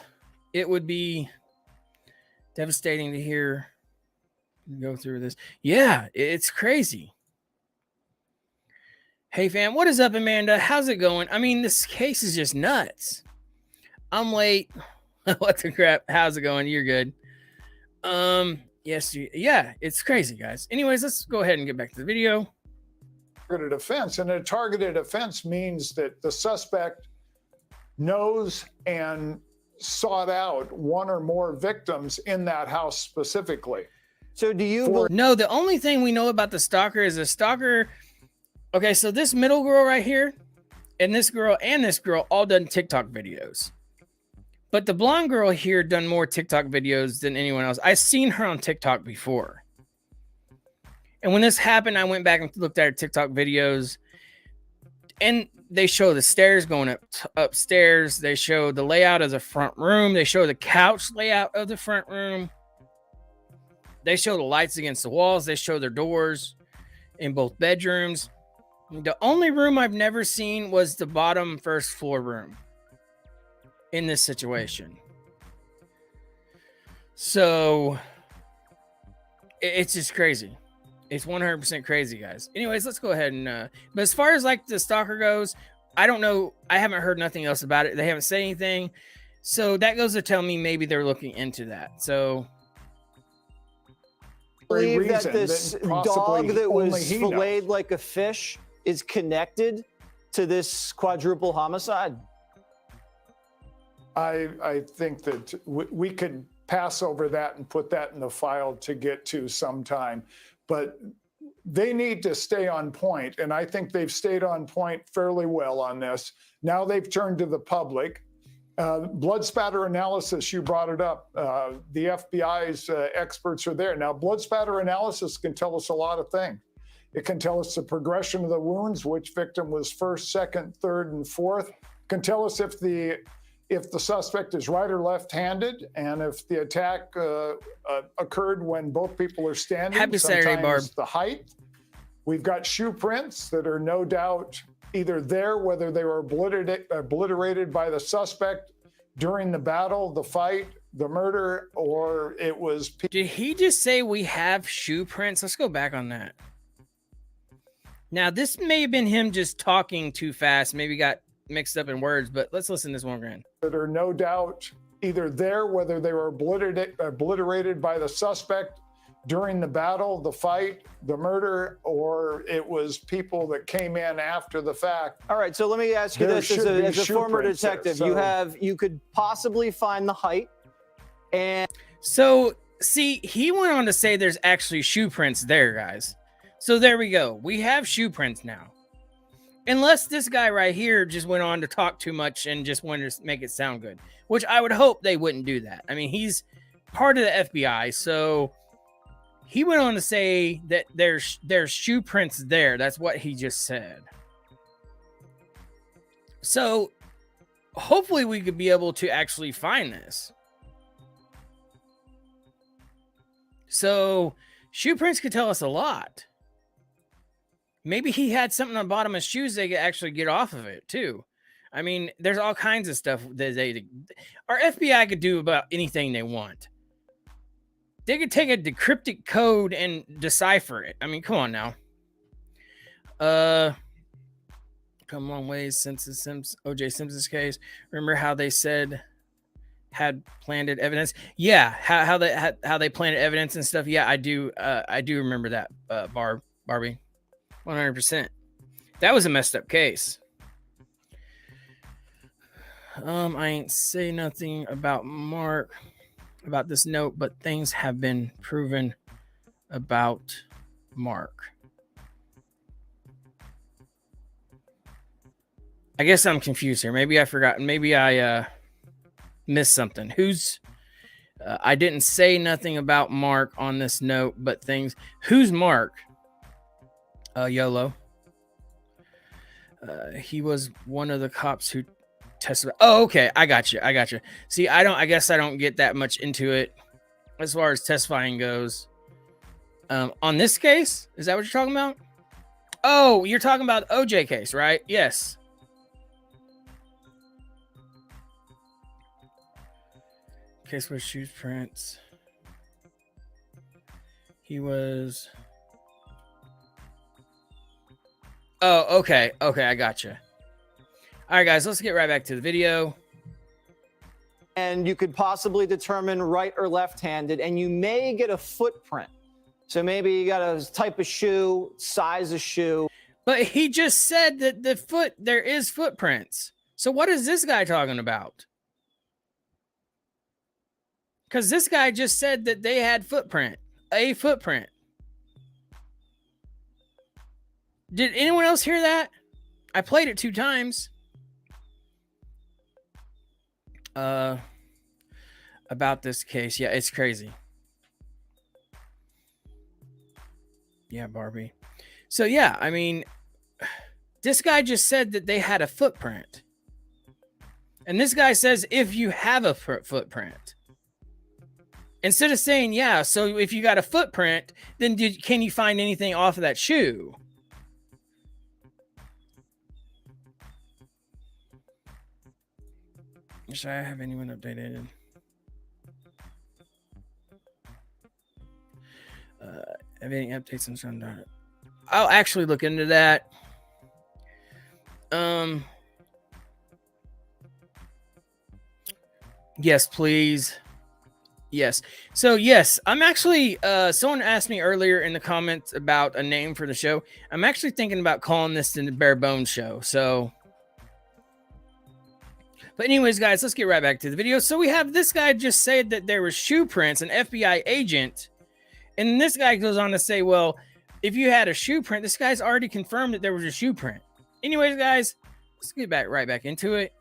Speaker 1: it would be devastating to hear go through this. Yeah, it's crazy. Hey fam, what is up, Amanda? How's it going? I mean, this case is just nuts. I'm late. What the crap? How's it going? You're good. Yes, yeah, it's crazy, guys. Anyways, let's go ahead and get back to the video.
Speaker 4: Targeted offense, and a targeted offense means that the suspect knows and sought out one or more victims in that house specifically.
Speaker 3: So do you...
Speaker 1: No, the only thing we know about the stalker is a stalker... Okay, so this middle girl right here, and this girl all done TikTok videos. But the blonde girl here done more TikTok videos than anyone else. I've seen her on TikTok before. And when this happened, I went back and looked at her TikTok videos. And they show the stairs going upstairs. They show the layout of the front room. They show the couch layout of the front room. They show the lights against the walls. They show their doors in both bedrooms. The only room I've never seen was the bottom first floor room in this situation. So it's just crazy. It's 100% crazy, guys. Anyways, let's go ahead and but as far as like the stalker goes, I don't know. I haven't heard nothing else about it. They haven't said anything. So that goes to tell me maybe they're looking into that. So
Speaker 3: I believe that this dog that was filleted like a fish is connected to this quadruple homicide.
Speaker 4: I think that we could pass over that and put that in the file to get to sometime, but they need to stay on point. And I think they've stayed on point fairly well on this. Now they've turned to the public. Blood spatter analysis, you brought it up. The FBI's experts are there. Now, blood spatter analysis can tell us a lot of things. It can tell us the progression of the wounds, which victim was first, second, third, and fourth. It can tell us if the suspect is right or left-handed, and if the attack occurred when both people are standing.
Speaker 1: Happy Saturday, Barb.
Speaker 4: The height. We've got shoe prints that are no doubt either there, whether they were obliterated by the suspect during the battle, the fight, the murder, or it was...
Speaker 1: Did he just say we have shoe prints? Let's go back on that. Now, this may have been him just talking too fast, maybe got mixed up in words, but let's listen to this one again.
Speaker 4: That are no doubt either there, whether they were obliterated by the suspect during the battle, the fight, the murder, or it was people that came in after the fact.
Speaker 3: All right, so let me ask you
Speaker 4: There
Speaker 3: this:
Speaker 4: should be
Speaker 3: as a
Speaker 4: shoe
Speaker 3: former
Speaker 4: prints there,
Speaker 3: detective,
Speaker 4: so-
Speaker 3: you could possibly find the height, and
Speaker 1: So, see, he went on to say there's actually shoe prints there, guys. So there we go. We have shoe prints now. Unless this guy right here just went on to talk too much and just wanted to make it sound good, which I would hope they wouldn't do that. I mean, he's part of the FBI, so he went on to say that there's shoe prints there. That's what he just said. So hopefully we could be able to actually find this. So shoe prints could tell us a lot. Maybe he had something on the bottom of his shoes they could actually get off of it too. I mean, there's all kinds of stuff that our FBI could do about anything they want. They could take a decrypted code and decipher it. I mean, come on now. Come a long ways since the O.J. Simpson's case. Remember how they said had planted evidence? Yeah, how they planted evidence and stuff. Yeah, I do remember that. Barbie, 100%. That was a messed up case. I ain't say nothing about Mark about this note, but things have been proven about Mark. I guess I'm confused here. Maybe I forgot. Maybe I missed something. I didn't say nothing about Mark on this note, but things. Who's Mark? YOLO. He was one of the cops who testified. Oh, okay. I got you. See, I guess I don't get that much into it as far as testifying goes. On this case, is that what you're talking about? Oh, you're talking about the OJ case, right? Yes. Case with shoe prints. He was. Oh, okay. I gotcha. All right, guys, let's get right back to the video.
Speaker 3: and you could possibly determine right or left-handed, and you may get a footprint. So maybe you got a type of shoe, size of shoe.
Speaker 1: But he just said that there is footprints. So what is this guy talking about? Because this guy just said that they had a footprint. Did anyone else hear that? I played it 2 times. About this case. Yeah, it's crazy. Yeah, Barbie. So yeah, I mean, this guy just said that they had a footprint. And this guy says if you have a footprint. Instead of saying, yeah, so if you got a footprint, then can you find anything off of that shoe? Should I have anyone updated? Have any updates on Sunday? I'll actually look into that. Yes, please. Yes. So yes, I'm actually someone asked me earlier in the comments about a name for the show. I'm actually thinking about calling this the Bare Bones Show. So but anyways, guys, let's get right back to the video. So we have this guy just said that there was shoe prints, an FBI agent. And this guy goes on to say, well, if you had a shoe print, this guy's already confirmed that there was a shoe print. Anyways, guys, let's get right back into it.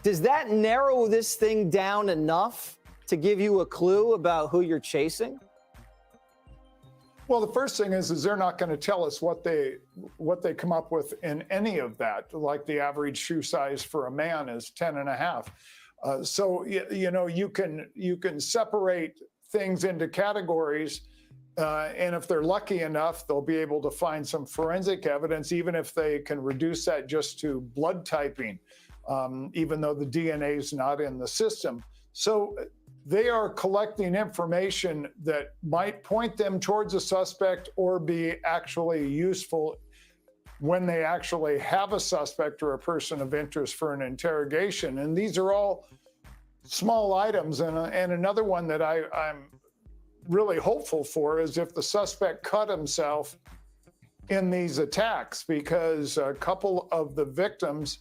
Speaker 3: Does that narrow this thing down enough to give you a clue about who you're chasing?
Speaker 4: Well, the first thing is they're not going to tell us what they come up with in any of that. Like the average shoe size for a man is 10 and a half. So you know you can separate things into categories, and if they're lucky enough, they'll be able to find some forensic evidence, even if they can reduce that just to blood typing, even though the DNA is not in the system. So they are collecting information that might point them towards a suspect or be actually useful when they actually have a suspect or a person of interest for an interrogation. And these are all small items. And another one that I'm really hopeful for is if the suspect cut himself in these attacks, because a couple of the victims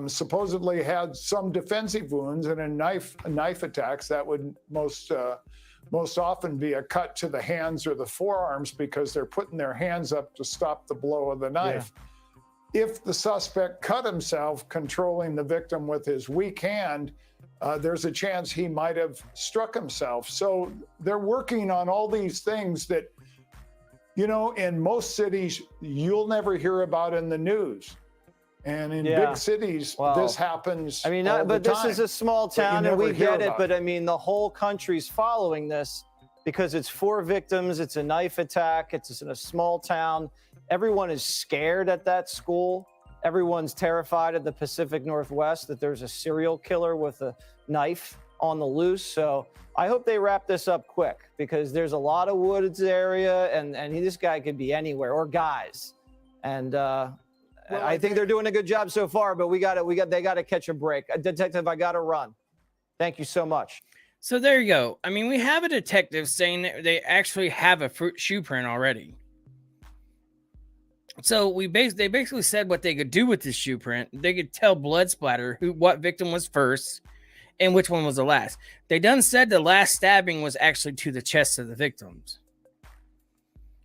Speaker 4: supposedly had some defensive wounds, and in knife attacks that would most often be a cut to the hands or the forearms because they're putting their hands up to stop the blow of the knife. Yeah. If the suspect cut himself controlling the victim with his weak hand, there's a chance he might have struck himself. So they're working on all these things that, you know, in most cities, you'll never hear about in the news. And in big cities, this happens.
Speaker 3: I mean,
Speaker 4: all
Speaker 3: but
Speaker 4: the
Speaker 3: this
Speaker 4: time.
Speaker 3: is a small town and we get it. But I mean, the whole country's following this because it's 4 victims. It's a knife attack. It's in a small town. Everyone is scared at that school. Everyone's terrified at the Pacific Northwest that there's a serial killer with a knife on the loose. So I hope they wrap this up quick because there's a lot of woods area and this guy could be anywhere, or guys. And I think they're doing a good job so far, but they got to catch a break. Detective, I got to run. Thank you so much.
Speaker 1: So there you go. I mean, we have a detective saying that they actually have a shoe print already. So they basically said what they could do with this shoe print. They could tell blood splatter what victim was first and which one was the last. They done said the last stabbing was actually to the chest of the victims.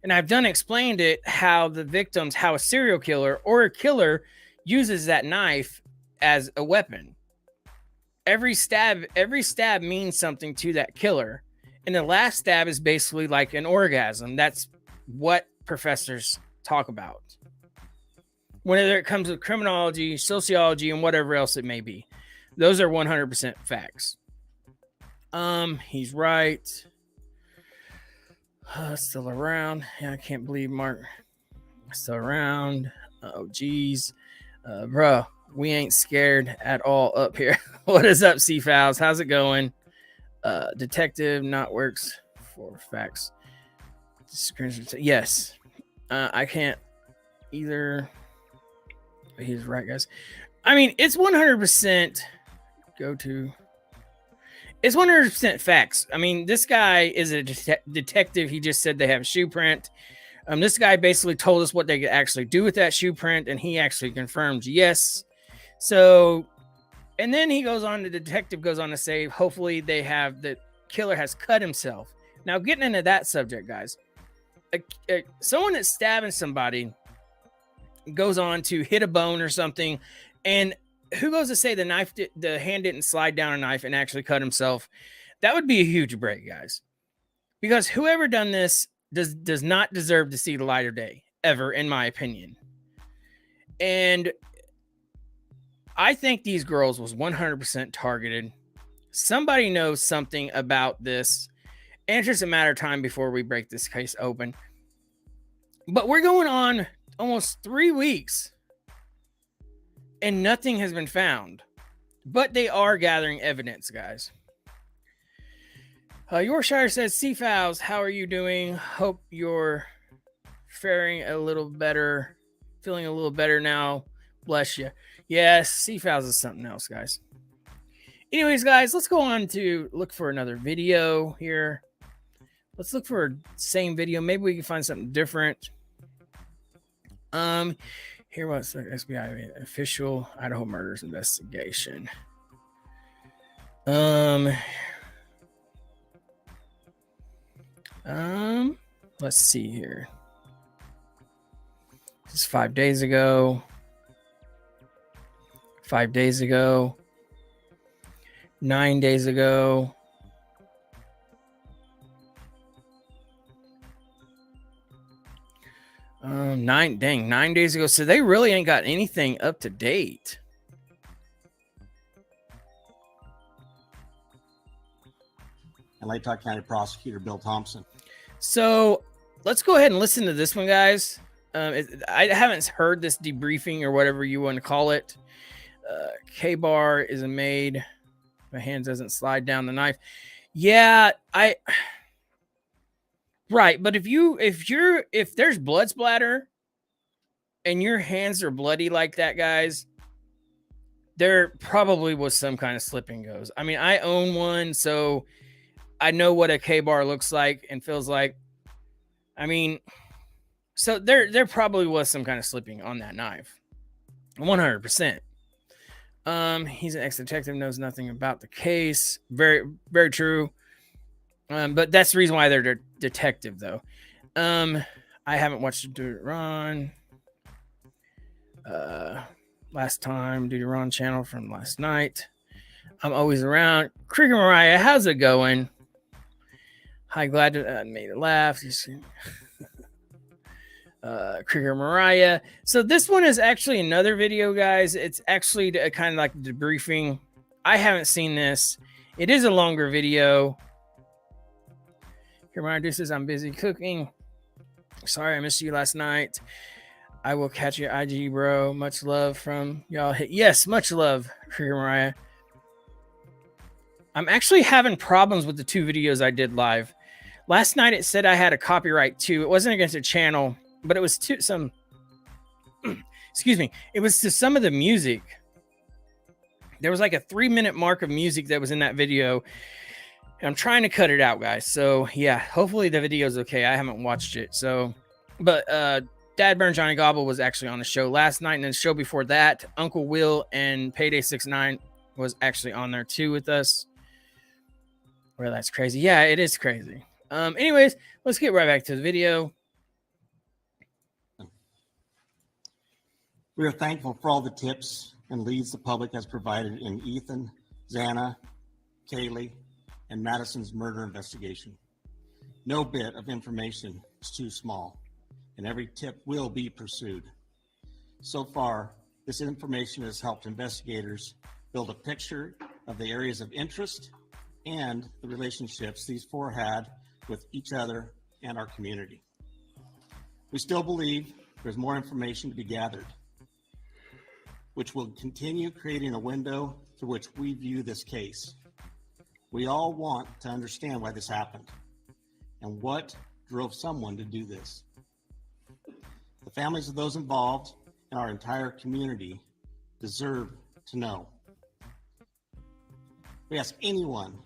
Speaker 1: And I've done explained it how a serial killer or a killer uses that knife as a weapon. Every stab means something to that killer. And the last stab is basically like an orgasm. That's what professors talk about. Whenever it comes to criminology, sociology, and whatever else it may be. Those are 100% facts. He's right. Still around. Yeah, I can't believe Mark still around. Oh, geez. Bro, we ain't scared at all up here. What is up, C-Fouls? How's it going? Detective not works for facts. Yes. I can't either. He's right, guys. I mean, it's 100% It's 100% facts. I mean, this guy is a detective. He just said they have a shoe print. This guy basically told us what they could actually do with that shoe print, and he actually confirmed yes. So, and then the detective goes on to say, hopefully the killer has cut himself. Now, getting into that subject, guys, someone that's stabbing somebody goes on to hit a bone or something, and who goes to say the hand didn't slide down a knife and actually cut himself? That would be a huge break, guys, because whoever done this does not deserve to see the light of day ever, in my opinion. And I think these girls was 100% targeted. Somebody knows something about this, and it's just a matter of time before we break this case open. But we're going on almost 3 weeks and nothing has been found, but they are gathering evidence, guys. Yorkshire says, C-Fouls, how are you doing? Hope you're feeling a little better now. Bless you. Yes, C-Fouls is something else, guys. Anyways, guys, let's go on to look for another video here. Let's look for the same video. Maybe we can find something different. Here was the FBI official Idaho murders investigation. Let's see here. This is 5 days ago. 5 days ago. 9 days ago. Nine days ago. So they really ain't got anything up to date.
Speaker 5: And Latah County Prosecutor Bill Thompson.
Speaker 1: So let's go ahead and listen to this one, guys. I haven't heard this debriefing or whatever you want to call it. K-bar is a maid. My hand doesn't slide down the knife. Yeah, right, but if there's blood splatter and your hands are bloody like that, guys, there probably was some kind of slip and goes. I mean, I own one, so I know what a K-bar looks like and feels like. I mean, so there probably was some kind of slipping on that knife. 100%. He's an ex-detective, knows nothing about the case. Very, very true. But that's the reason why they're detective, though. I haven't watched Duty Ron. Last time, Duty Ron channel from last night. I'm always around. Krieger Mariah, how's it going? Hi, glad to made it laugh. Krieger Mariah. So this one is actually another video, guys. It's actually kind of like debriefing. I haven't seen this. It is a longer video. Here, Mariah says, I'm busy cooking. Sorry, I missed you last night. I will catch you, IG, bro. Much love from y'all. Yes, much love, Krieger Mariah. I'm actually having problems with the 2 videos I did live. Last night it said I had a copyright too. It wasn't against a channel, but it was to some, excuse me, it was to some of the music. There was like a 3-minute mark of music that was in that video. And I'm trying to cut it out, guys. So yeah, hopefully the video is okay. I haven't watched it. So, but Dad Burn Johnny Gobble was actually on the show last night. And the show before that, Uncle Will and Payday 6ix9ine was actually on there too with us. Well, that's crazy. Yeah, it is crazy. Anyways, let's get right back to the video.
Speaker 5: We are thankful for all the tips and leads the public has provided in Ethan, Xana, Kaylee, and Madison's murder investigation. No bit of information is too small, and every tip will be pursued. So far, this information has helped investigators build a picture of the areas of interest and the relationships these 4 had with each other and our community. We still believe there's more information to be gathered, which will continue creating a window through which we view this case. We all want to understand why this happened and what drove someone to do this. The families of those involved and our entire community deserve to know. We ask anyone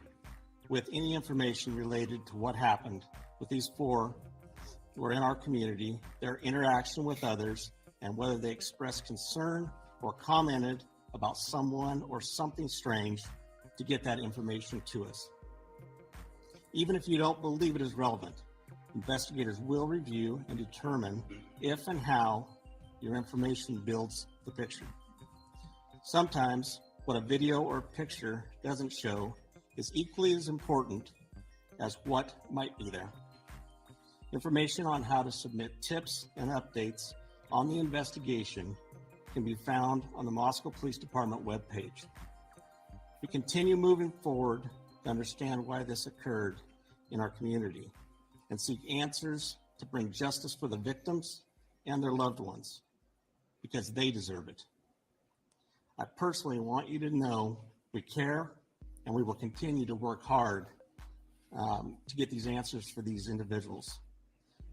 Speaker 5: with any information related to what happened with these 4 who are in our community, their interaction with others, and whether they expressed concern or commented about someone or something strange, to get that information to us. Even if you don't believe it is relevant, investigators will review and determine if and how your information builds the picture. Sometimes what a video or picture doesn't show is equally as important as what might be there. Information on how to submit tips and updates on the investigation can be found on the Moscow Police Department webpage. We continue moving forward to understand why this occurred in our community and seek answers to bring justice for the victims and their loved ones, because they deserve it. I personally want you to know we care, and we will continue to work hard to get these answers for these individuals.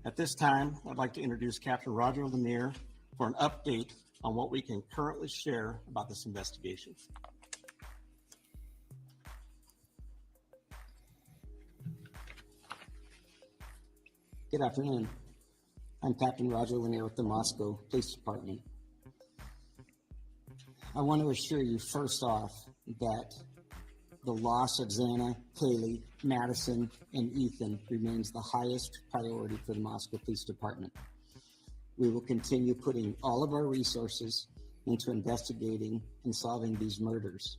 Speaker 5: At this time, I'd like to introduce Captain Roger Lanier for an update on what we can currently share about this investigation.
Speaker 6: Good afternoon. I'm Captain Roger Lanier with the Moscow Police Department. I want to assure you first off that the loss of Xana, Kaylee, Madison, and Ethan remains the highest priority for the Moscow Police Department. We will continue putting all of our resources into investigating and solving these murders.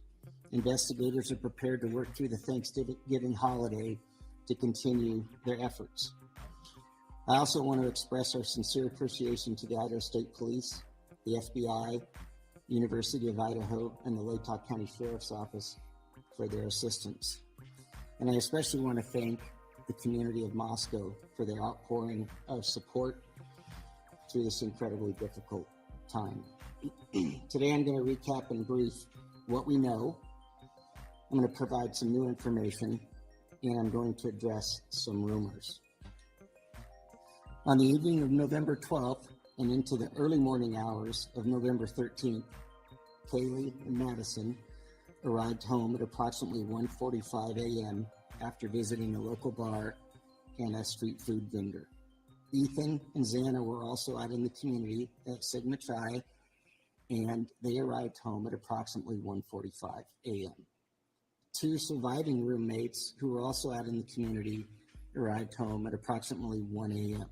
Speaker 6: Investigators are prepared to work through the Thanksgiving holiday to continue their efforts. I also want to express our sincere appreciation to the Idaho State Police, the FBI, University of Idaho, and the Latah County Sheriff's Office for their assistance. And I especially want to thank the community of Moscow for their outpouring of support through this incredibly difficult time. Today I'm going to recap and brief what we know. I'm going to provide some new information, and I'm going to address some rumors. On the evening of November 12th and into the early morning hours of November 13th, Kaylee and Madison arrived home at approximately 1:45 a.m. after visiting a local bar and a street food vendor. Ethan and Xana were also out in the community at Sigma Chi, and they arrived home at approximately 1:45 a.m. Two surviving roommates who were also out in the community arrived home at approximately 1 a.m.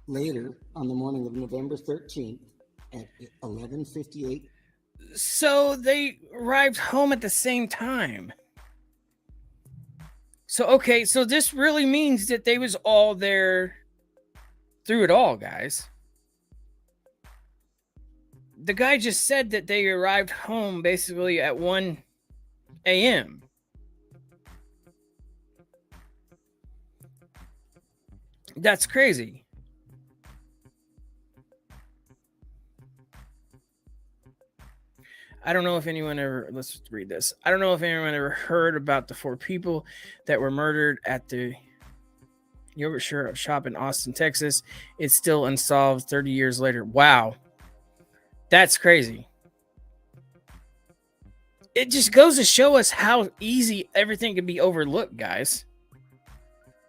Speaker 6: Later, on the morning of November 13th at 11:58.
Speaker 1: So they arrived home at the same time. So, okay, so this really means that they was all there through it all, guys. The guy just said that they arrived home basically at 1 a.m. That's crazy. I don't know if anyone ever, let's read this. I don't know if anyone ever heard about the 4 people that were murdered at the yogurt shop in Austin, Texas. It's still unsolved 30 years later. Wow. That's crazy. It just goes to show us how easy everything can be overlooked, guys.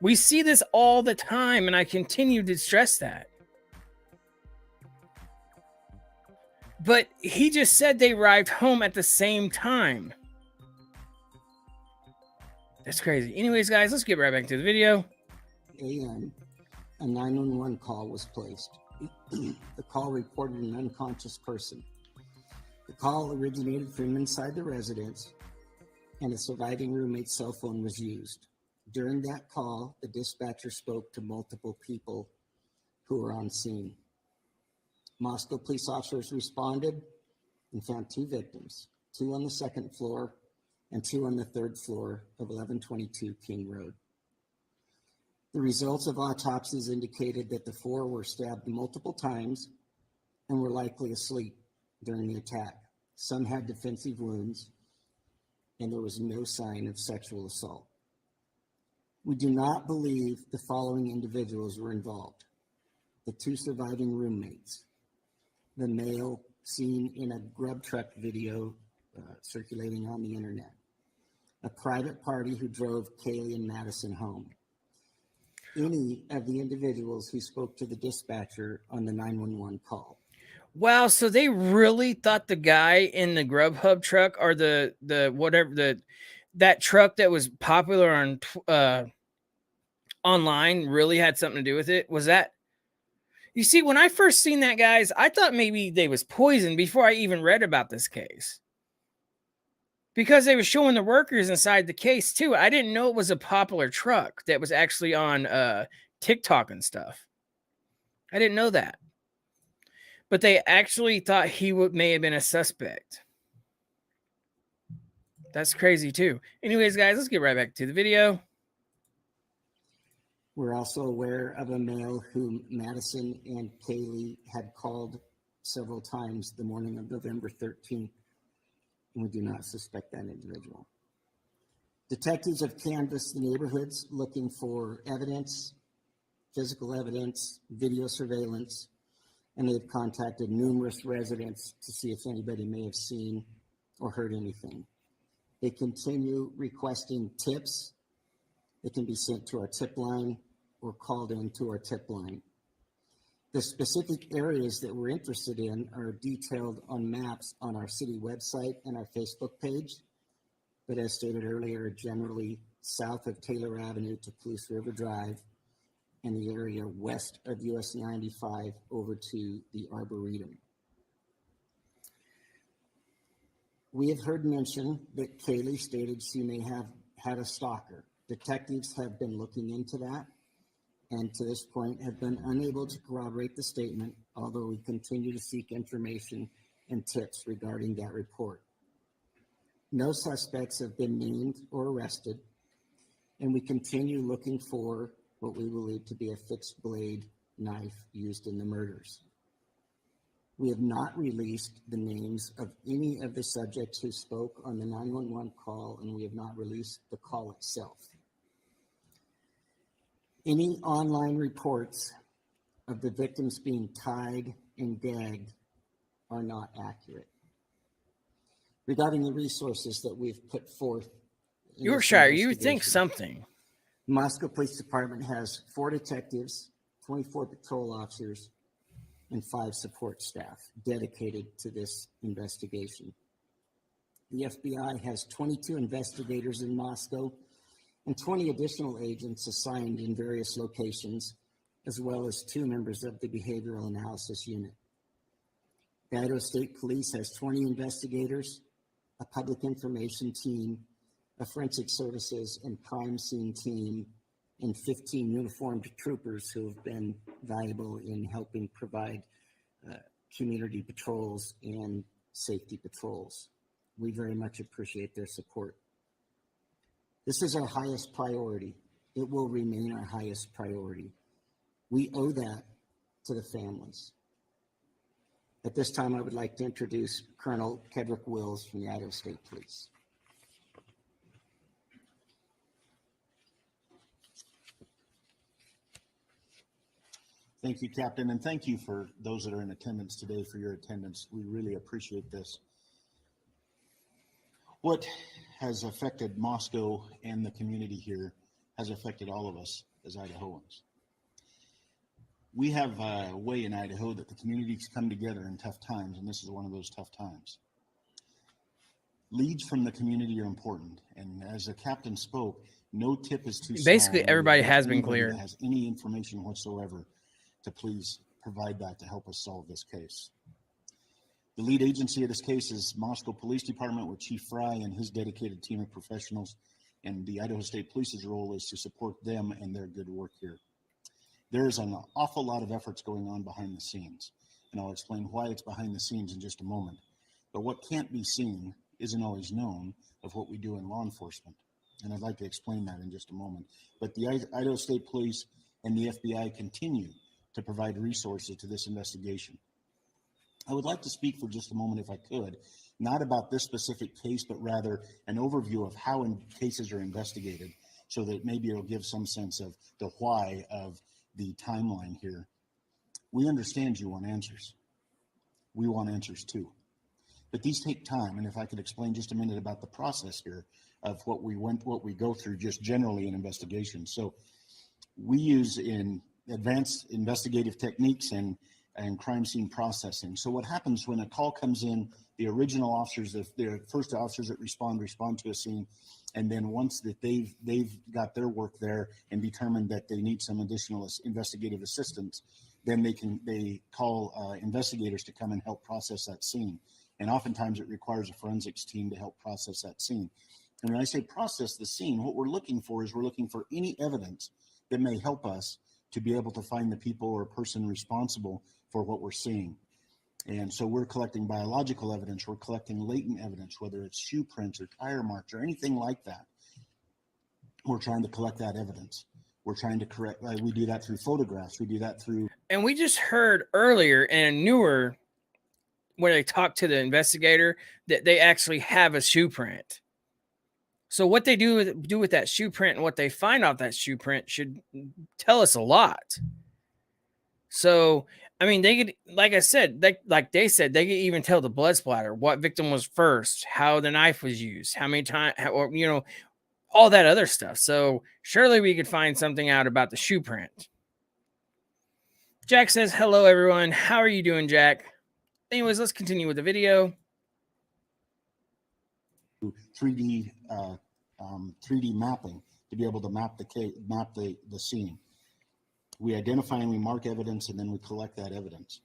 Speaker 1: We see this all the time, and I continue to stress that. But he just said they arrived home at the same time. That's crazy. Anyways, guys, let's get right back to the video.
Speaker 6: A.m., a 911 call was placed. The call reported an unconscious person. The call originated from inside the residence, and a surviving roommate's cell phone was used. During that call, the dispatcher spoke to multiple people who were on scene. Moscow police officers responded and found 2 victims, 2 on the 2nd floor and 2 on the 3rd floor of 1122 King Road. The results of autopsies indicated that the 4 were stabbed multiple times and were likely asleep during the attack. Some had defensive wounds, and there was no sign of sexual assault. We do not believe the following individuals were involved: the 2 surviving roommates, the male seen in a grub truck video circulating on the internet, a private party who drove Kaylee and Madison home, any of the individuals who spoke to the dispatcher on the 911 call.
Speaker 1: Wow, so they really thought the guy in the Grubhub truck, or the whatever, that truck that was popular on online, really had something to do with it? Was that? You see, when I first seen that, guys, I thought maybe they was poisoned before I even read about this case, because they were showing the workers inside the case too. I didn't know it was a popular truck that was actually on TikTok and stuff. I didn't know that. But they actually thought he may have been a suspect. That's crazy too. Anyways, guys, let's get right back to the video.
Speaker 6: We're also aware of a male whom Madison and Kaylee had called several times the morning of November 13th, and we do not suspect that individual. Detectives have canvassed the neighborhoods looking for evidence, physical evidence, video surveillance, and they've contacted numerous residents to see if anybody may have seen or heard anything. They continue requesting tips that can be sent to our tip line or called into our tip line. The specific areas that we're interested in are detailed on maps on our city website and our Facebook page, but as stated earlier, generally south of Taylor Avenue to Palouse River Drive, and the area west of US 95 over to the Arboretum. We have heard mention that Kaylee stated she may have had a stalker. Detectives have been looking into that, and to this point have been unable to corroborate the statement, although we continue to seek information and tips regarding that report. No suspects have been named or arrested, and we continue looking for what we believe to be a fixed blade knife used in the murders. We have not released the names of any of the subjects who spoke on the 911 call, and we have not released the call itself. Any online reports of the victims being tied and gagged are not accurate. Regarding the resources that we've put forth
Speaker 1: Yorkshire, you would think something.
Speaker 6: Moscow Police Department has 4 detectives, 24 patrol officers, and 5 support staff dedicated to this investigation. The FBI has 22 investigators in Moscow and 20 additional agents assigned in various locations, as well as 2 members of the Behavioral Analysis Unit. The Idaho State Police has 20 investigators, a public information team, a forensic services and crime scene team, and 15 uniformed troopers who have been valuable in helping provide community patrols and safety patrols. We very much appreciate their support. This is our highest priority. It will remain our highest priority. We owe that to the families. At this time, I would like to introduce Colonel Kedrick Wills from the Idaho State Police.
Speaker 5: Thank you, Captain, and thank you for those that are in attendance today for your attendance. We really appreciate this. What has affected Moscow and the community here has affected all of us as Idahoans. We have a way in Idaho that the communities come together in tough times, and this is one of those tough times. Leads from the community are important, and as the captain spoke, no tip is too small.
Speaker 1: Basically, everybody has been
Speaker 5: Anybody
Speaker 1: cleared.
Speaker 5: that has any information whatsoever to please provide that to help us solve this case. The lead agency of this case is Moscow Police Department with Chief Fry and his dedicated team of professionals, and the Idaho State Police's role is to support them and their good work here. There is an awful lot of efforts going on behind the scenes, and I'll explain why it's behind the scenes in just a moment. But what can't be seen isn't always known of what we do in law enforcement, and I'd like to explain that in just a moment. But the Idaho State Police and the FBI continue to provide resources to this investigation. I would like to speak for just a moment, if I could, not about this specific case, but rather an overview of how cases are investigated, so that maybe it'll give some sense of the why of the timeline here. We understand you want answers. We want answers too. But these take time, and if I could explain just a minute about the process here of what we go through just generally in investigations. So we use in advanced investigative techniques and crime scene processing. So what happens when a call comes in, the original officers, the first officers that respond to a scene, and then once that they've got their work there and determined that they need some additional investigative assistance, then they call investigators to come and help process that scene. And oftentimes it requires a forensics team to help process that scene. And when I say process the scene, what we're looking for any evidence that may help us to be able to find the people or person responsible for what we're seeing. And so we're collecting biological evidence, we're collecting latent evidence, whether it's shoe prints or tire marks or anything like that. We're trying to collect that evidence. We're trying to correct, we do that through photographs, we do that through.
Speaker 1: And we just heard earlier in a newer, where they talked to the investigator, that they actually have a shoe print. So what they do with that shoe print and what they find off that shoe print should tell us a lot. So, I mean, they could, like I said, like they said, they could even tell the blood splatter, what victim was first, how the knife was used, how many times, or, you know, all that other stuff. So surely we could find something out about the shoe print. Jack says, hello, everyone. How are you doing, Jack? Anyways, let's continue with the video.
Speaker 5: 3D mapping to be able to map the scene. We identify and we mark evidence, and then we collect that evidence.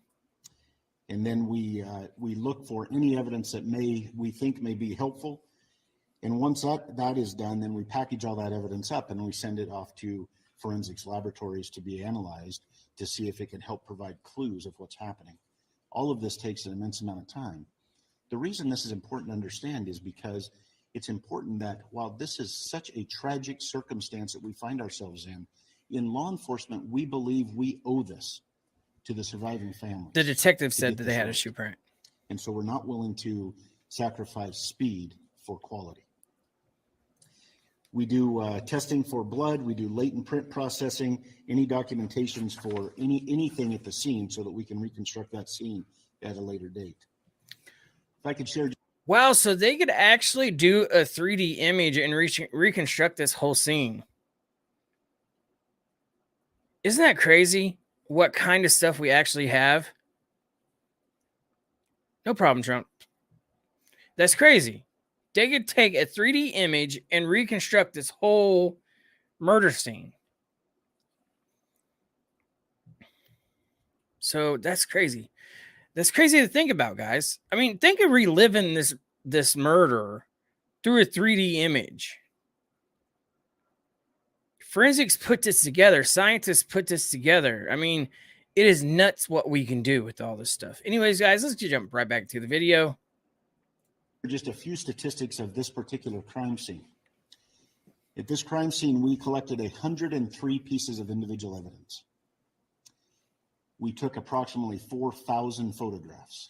Speaker 5: And then we look for any evidence that we think may be helpful. And once that is done, then we package all that evidence up and we send it off to forensics laboratories to be analyzed to see if it can help provide clues of what's happening. All of this takes an immense amount of time. The reason this is important to understand is because it's important that while this is such a tragic circumstance that we find ourselves in law enforcement, we believe we owe this to the surviving families.
Speaker 1: The detective said that they had a shoe print.
Speaker 5: And so we're not willing to sacrifice speed for quality. We do testing for blood. We do latent print processing, any documentations for anything at the scene so that we can reconstruct that scene at a later date. If I could share.
Speaker 1: Wow, so they could actually do a 3D image and reconstruct this whole scene. Isn't that crazy? What kind of stuff we actually have? No problem, Trump. That's crazy. They could take a 3D image and reconstruct this whole murder scene. So that's crazy. That's crazy to think about, guys. I mean, think of reliving this murder through a 3D image. Forensics put this together. Scientists put this together. I mean, it is nuts what we can do with all this stuff. Anyways, guys, let's jump right back to the video.
Speaker 7: Just a few statistics of this particular crime scene. At this crime scene, we collected 103 pieces of individual evidence. We took approximately 4,000 photographs.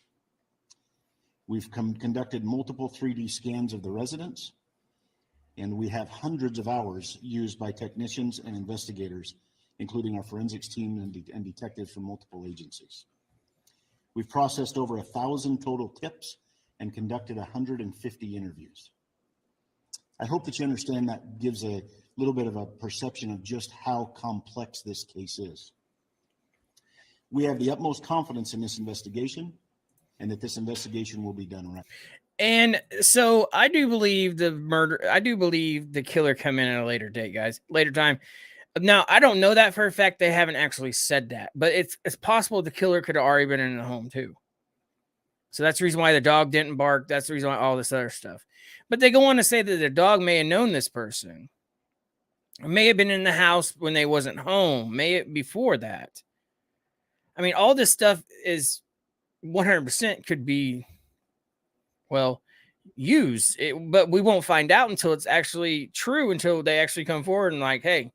Speaker 7: We've conducted multiple 3D scans of the residence, and we have hundreds of hours used by technicians and investigators, including our forensics team and detectives from multiple agencies. We've processed over 1,000 total tips and conducted 150 interviews. I hope that you understand that gives a little bit of a perception of just how complex this case is. We have the utmost confidence in this investigation and that this investigation will be done right.
Speaker 1: And so I do believe the killer come in at a later date, guys, later time. Now, I don't know that for a fact. They haven't actually said that, but it's possible the killer could have already been in the home too. So that's the reason why the dog didn't bark. That's the reason why all this other stuff. But they go on to say that the dog may have known this person. It may have been in the house when they wasn't home. May it before that. I mean, all this stuff is 100% could be, well, used. But we won't find out until it's actually true, until they actually come forward and like, hey,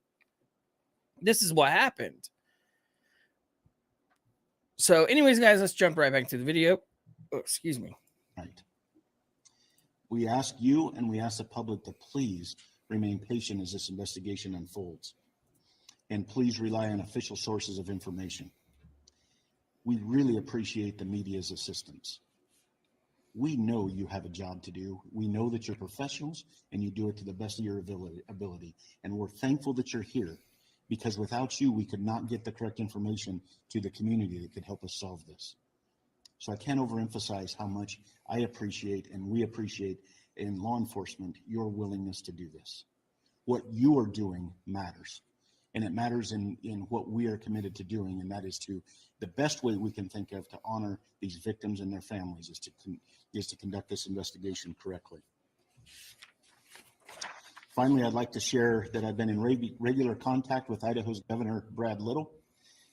Speaker 1: this is what happened. So anyways, guys, let's jump right back to the video. Oh, excuse me.
Speaker 7: Right. We ask you and we ask the public to please remain patient as this investigation unfolds. And please rely on official sources of information. We really appreciate the media's assistance. We know you have a job to do. We know that you're professionals and you do it to the best of your ability. And we're thankful that you're here, because without you, we could not get the correct information to the community that could help us solve this. So I can't overemphasize how much I appreciate and we appreciate in law enforcement your willingness to do this. What you are doing matters. And it matters in what we are committed to doing, and that is to the best way we can think of to honor these victims and their families is to conduct this investigation correctly. Finally, I'd like to share that I've been in regular contact with Idaho's Governor Brad Little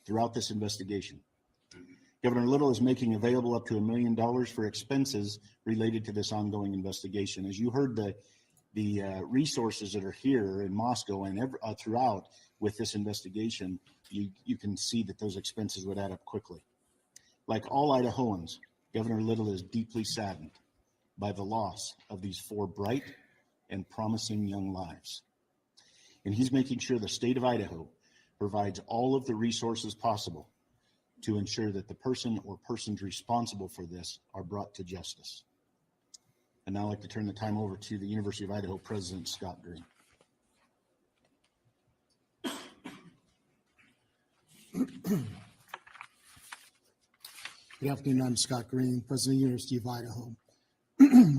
Speaker 7: throughout this investigation. Governor Little is making available up to $1 million for expenses related to this ongoing investigation. As you heard, the resources that are here in Moscow and throughout with this investigation, you can see that those expenses would add up quickly. Like all Idahoans, Governor Little is deeply saddened by the loss of these 4 bright and promising young lives. And he's making sure the state of Idaho provides all of the resources possible to ensure that the person or persons responsible for this are brought to justice. And now I'd like to turn the time over to the University of Idaho President Scott Green.
Speaker 6: Good afternoon. I'm Scott Green, President of the University of Idaho.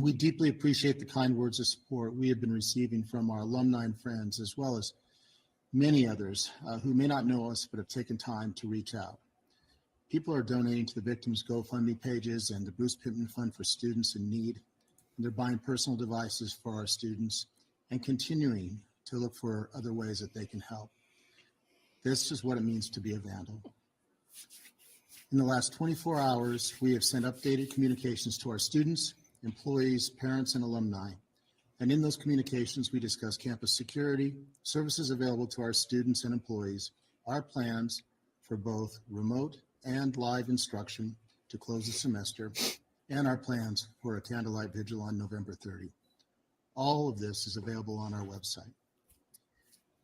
Speaker 6: We deeply appreciate the kind words of support we have been receiving from our alumni and friends, as well as many others who may not know us but have taken time to reach out. People are donating to the victims' GoFundMe pages and the Bruce Pittman Fund for Students in Need. And they're buying personal devices for our students and continuing to look for other ways that they can help. This is what it means to be a vandal. In the last 24 hours, we have sent updated communications to our students, employees, parents, and alumni. And in those communications, we discuss campus security, services available to our students and employees, our plans for both remote and live instruction to close the semester, and our plans for a candlelight vigil on November 30. All of this is available on our website.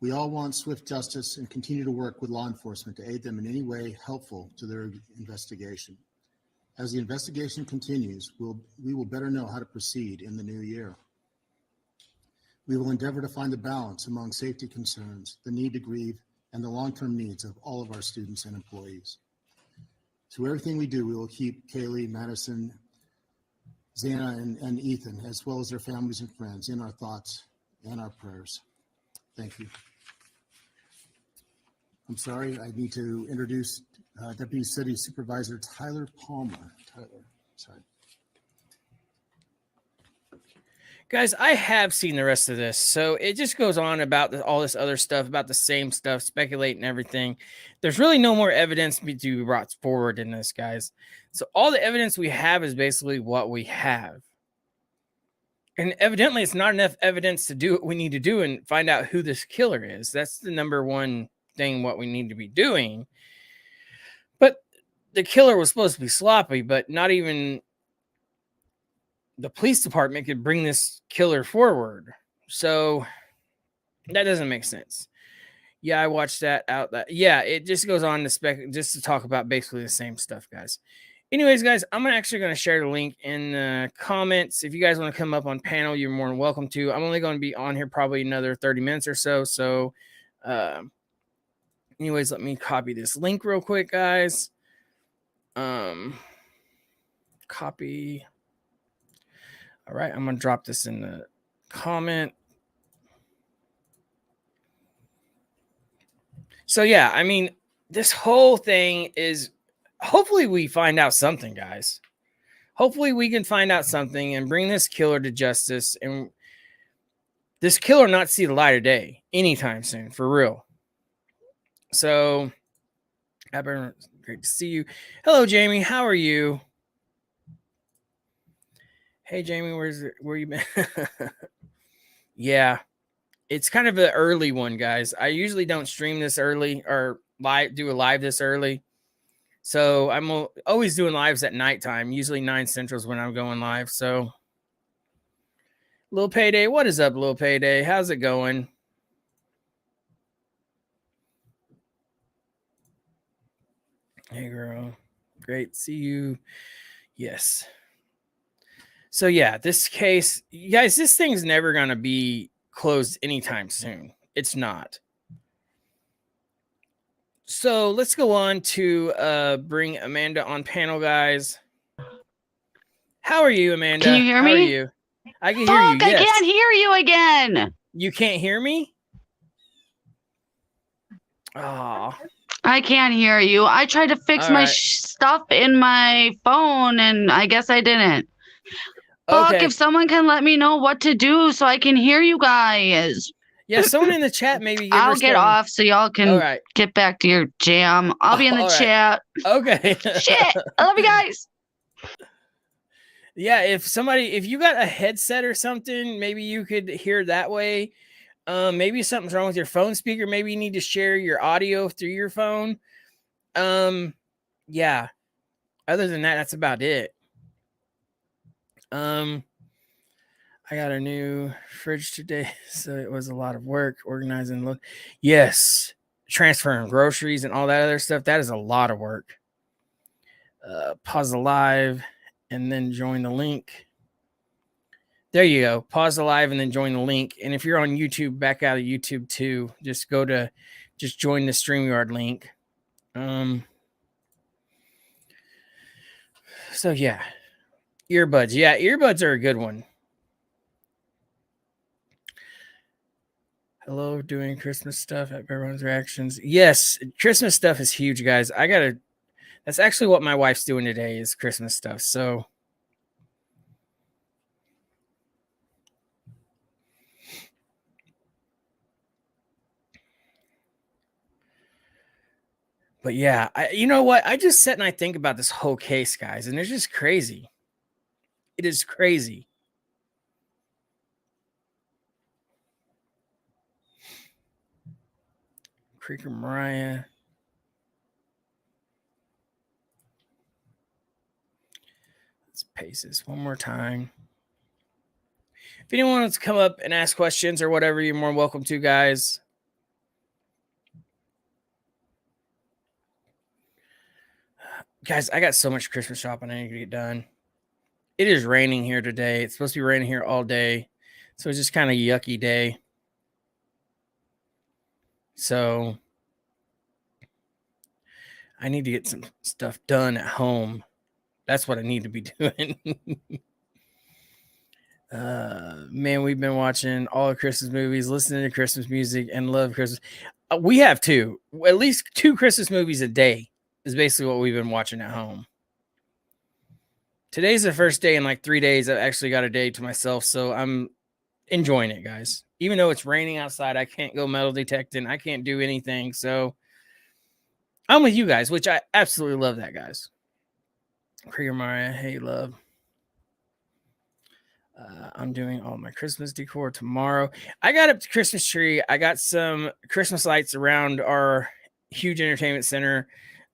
Speaker 6: We all want swift justice and continue to work with law enforcement to aid them in any way helpful to their investigation.
Speaker 7: As the investigation continues, we will better know how to proceed in the new year. We will endeavor to find a balance among safety concerns, the need to grieve, and the long-term needs of all of our students and employees. Through everything we do, we will keep Kaylee, Madison, Xana, and Ethan, as well as their families and friends, in our thoughts and our prayers. Thank you. I'm sorry, I need to introduce Deputy City Supervisor Tyler Palmer. Tyler, sorry.
Speaker 1: Guys, I have seen the rest of this. So it just goes on about all this other stuff, about the same stuff, speculating everything. There's really no more evidence to be brought forward in this, guys. So all the evidence we have is basically what we have. And evidently, it's not enough evidence to do what we need to do and find out who this killer is. That's the number one thing what we need to be doing. But the killer was supposed to be sloppy, but not even the police department could bring this killer forward. So that doesn't make sense. Yeah, I watched that out. Yeah, it just goes on to just to talk about basically the same stuff, guys. Anyways, guys, I'm actually going to share the link in the comments. If you guys want to come up on panel, you're more than welcome to. I'm only going to be on here probably another 30 minutes or so. So anyways, let me copy this link real quick, guys. Copy. All right, I'm going to drop this in the comment. So, yeah, I mean, this whole thing is, hopefully we find out something, guys. Hopefully we can find out something and bring this killer to justice and this killer not see the light of day anytime soon, for real. So, great to see you. Hello, Jamie. How are you? Hey, Jamie, where you been? Yeah, it's kind of an early one, guys. I usually don't stream this early or do a live this early. So I'm always doing lives at nighttime, usually 9 Central is when I'm going live. So, Lil Payday, what is up, Lil Payday? How's it going? Hey, girl. Great to see you. Yes. So, yeah, this case, you guys, this thing's never going to be closed anytime soon. It's not. So, let's go on to bring Amanda on panel, guys. How are you, Amanda?
Speaker 8: Can you hear me?
Speaker 1: How are you? I can hear you. Yes.
Speaker 8: I can't hear you again.
Speaker 1: You can't hear me? Oh.
Speaker 8: I can't hear you. I tried to fix my stuff in my phone, and I guess I didn't. Fuck, if someone can let me know what to do so I can hear you guys.
Speaker 1: Yeah, someone in the chat maybe.
Speaker 8: I'll get off so y'all can get back to your jam. I'll be in the chat.
Speaker 1: Okay.
Speaker 8: Shit. I love you guys.
Speaker 1: Yeah, if you got a headset or something, maybe you could hear that way. Maybe something's wrong with your phone speaker. Maybe you need to share your audio through your phone. Yeah. Other than that, that's about it. I got a new fridge today, so it was a lot of work organizing. Yes, transferring groceries and all that other stuff. That is a lot of work. Pause the live and then join the link. There you go. Pause the live and then join the link. And if you're on YouTube, back out of YouTube too. Just join the StreamYard link. So yeah, earbuds. Yeah, earbuds are a good one. Hello, doing Christmas stuff at everyone's reactions. Yes, Christmas stuff is huge, guys. That's actually what my wife's doing today is Christmas stuff. So but yeah, you know what? I just sit and I think about this whole case, guys, and it's just crazy. It is crazy. Creeker Mariah. Let's paste this one more time. If anyone wants to come up and ask questions or whatever, you're more welcome to, guys. Guys, I got so much Christmas shopping I need to get done. It is raining here today. It's supposed to be raining here all day. So it's just kind of yucky day. So I need to get some stuff done at home. That's what I need to be doing. Man, we've been watching all the Christmas movies, listening to Christmas music, and love Christmas. We have at least 2 Christmas movies a day is basically what we've been watching at home. Today's the first day in like 3 days I've actually got a day to myself, so I'm enjoying it, guys. Even though it's raining outside, I can't go metal detecting. I can't do anything, so I'm with you guys, which I absolutely love that, guys. Krieger Mariah, hey, love. I'm doing all my Christmas decor tomorrow. I got up the Christmas tree. I got some Christmas lights around our huge entertainment center.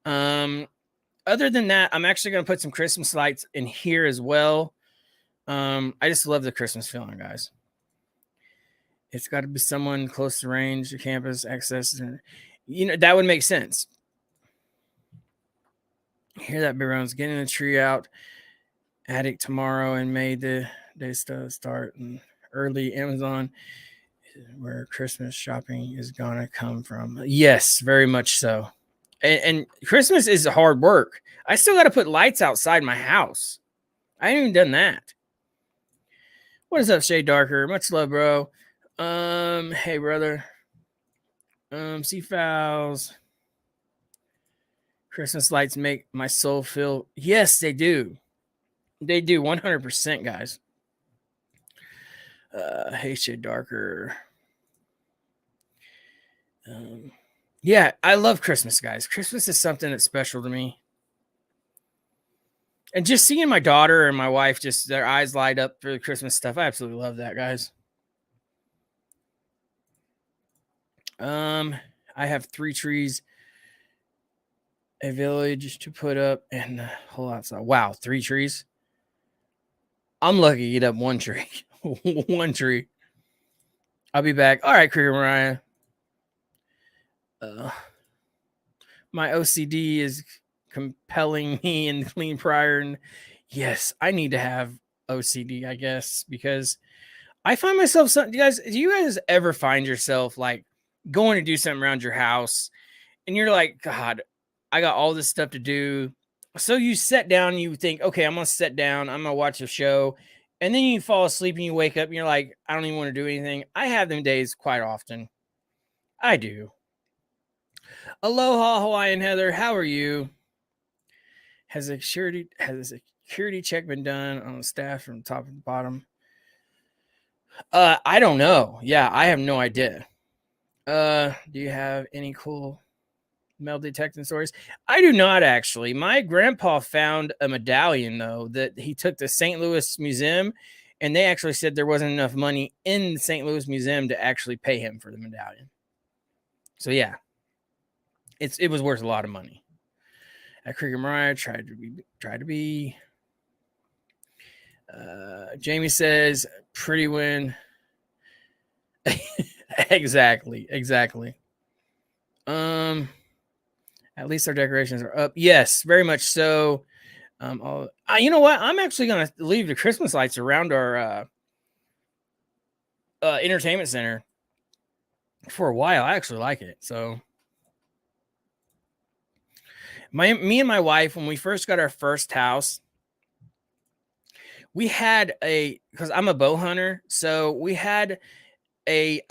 Speaker 1: Other than that, I'm actually going to put some Christmas lights in here as well. I just love the Christmas feeling, guys. It's got to be someone close to range, the campus access. That would make sense. Hear that, Baron's getting the tree out. Attic tomorrow and made the day start and early Amazon where Christmas shopping is gonna come from. Yes, very much so. And Christmas is hard work. I still got to put lights outside my house. I ain't even done that. What is up, Shade Darker? Much love, bro. Hey, brother. Sea Fowls. Christmas lights make my soul feel. Yes, they do. They do 100%, guys. Hey, Shade Darker. Yeah, I love Christmas, guys. Christmas is something that's special to me. And just seeing my daughter and my wife, just their eyes light up for the Christmas stuff. I absolutely love that, guys. I have 3 trees, a village to put up, and a whole outside. Wow, 3 trees. I'm lucky to get up 1 tree. 1 tree. I'll be back. All right, Krieger Mariah. My OCD is compelling me and clean prior. And yes, I need to have OCD, I guess, because I find myself do you guys ever find yourself like going to do something around your house and you're like, God, I got all this stuff to do. So you sit down and you think, okay, I'm going to sit down. I'm going to watch a show. And then you fall asleep and you wake up and you're like, I don't even want to do anything. I have them days quite often. I do. Aloha, Hawaiian Heather. How are you? Has a security check been done on the staff from top to bottom? I don't know. Yeah, I have no idea. Do you have any cool metal detecting stories? I do not, actually. My grandpa found a medallion, though, that he took to St. Louis Museum, and they actually said there wasn't enough money in the St. Louis Museum to actually pay him for the medallion. So, yeah. It was worth a lot of money. At Krieger Mariah, tried to be. Jamie says, pretty win. Exactly. At least our decorations are up. Yes, very much so. You know what? I'm actually going to leave the Christmas lights around our entertainment center for a while. I actually like it. So me and my wife, when we first got our first house, we had because I'm a bow hunter, so we had a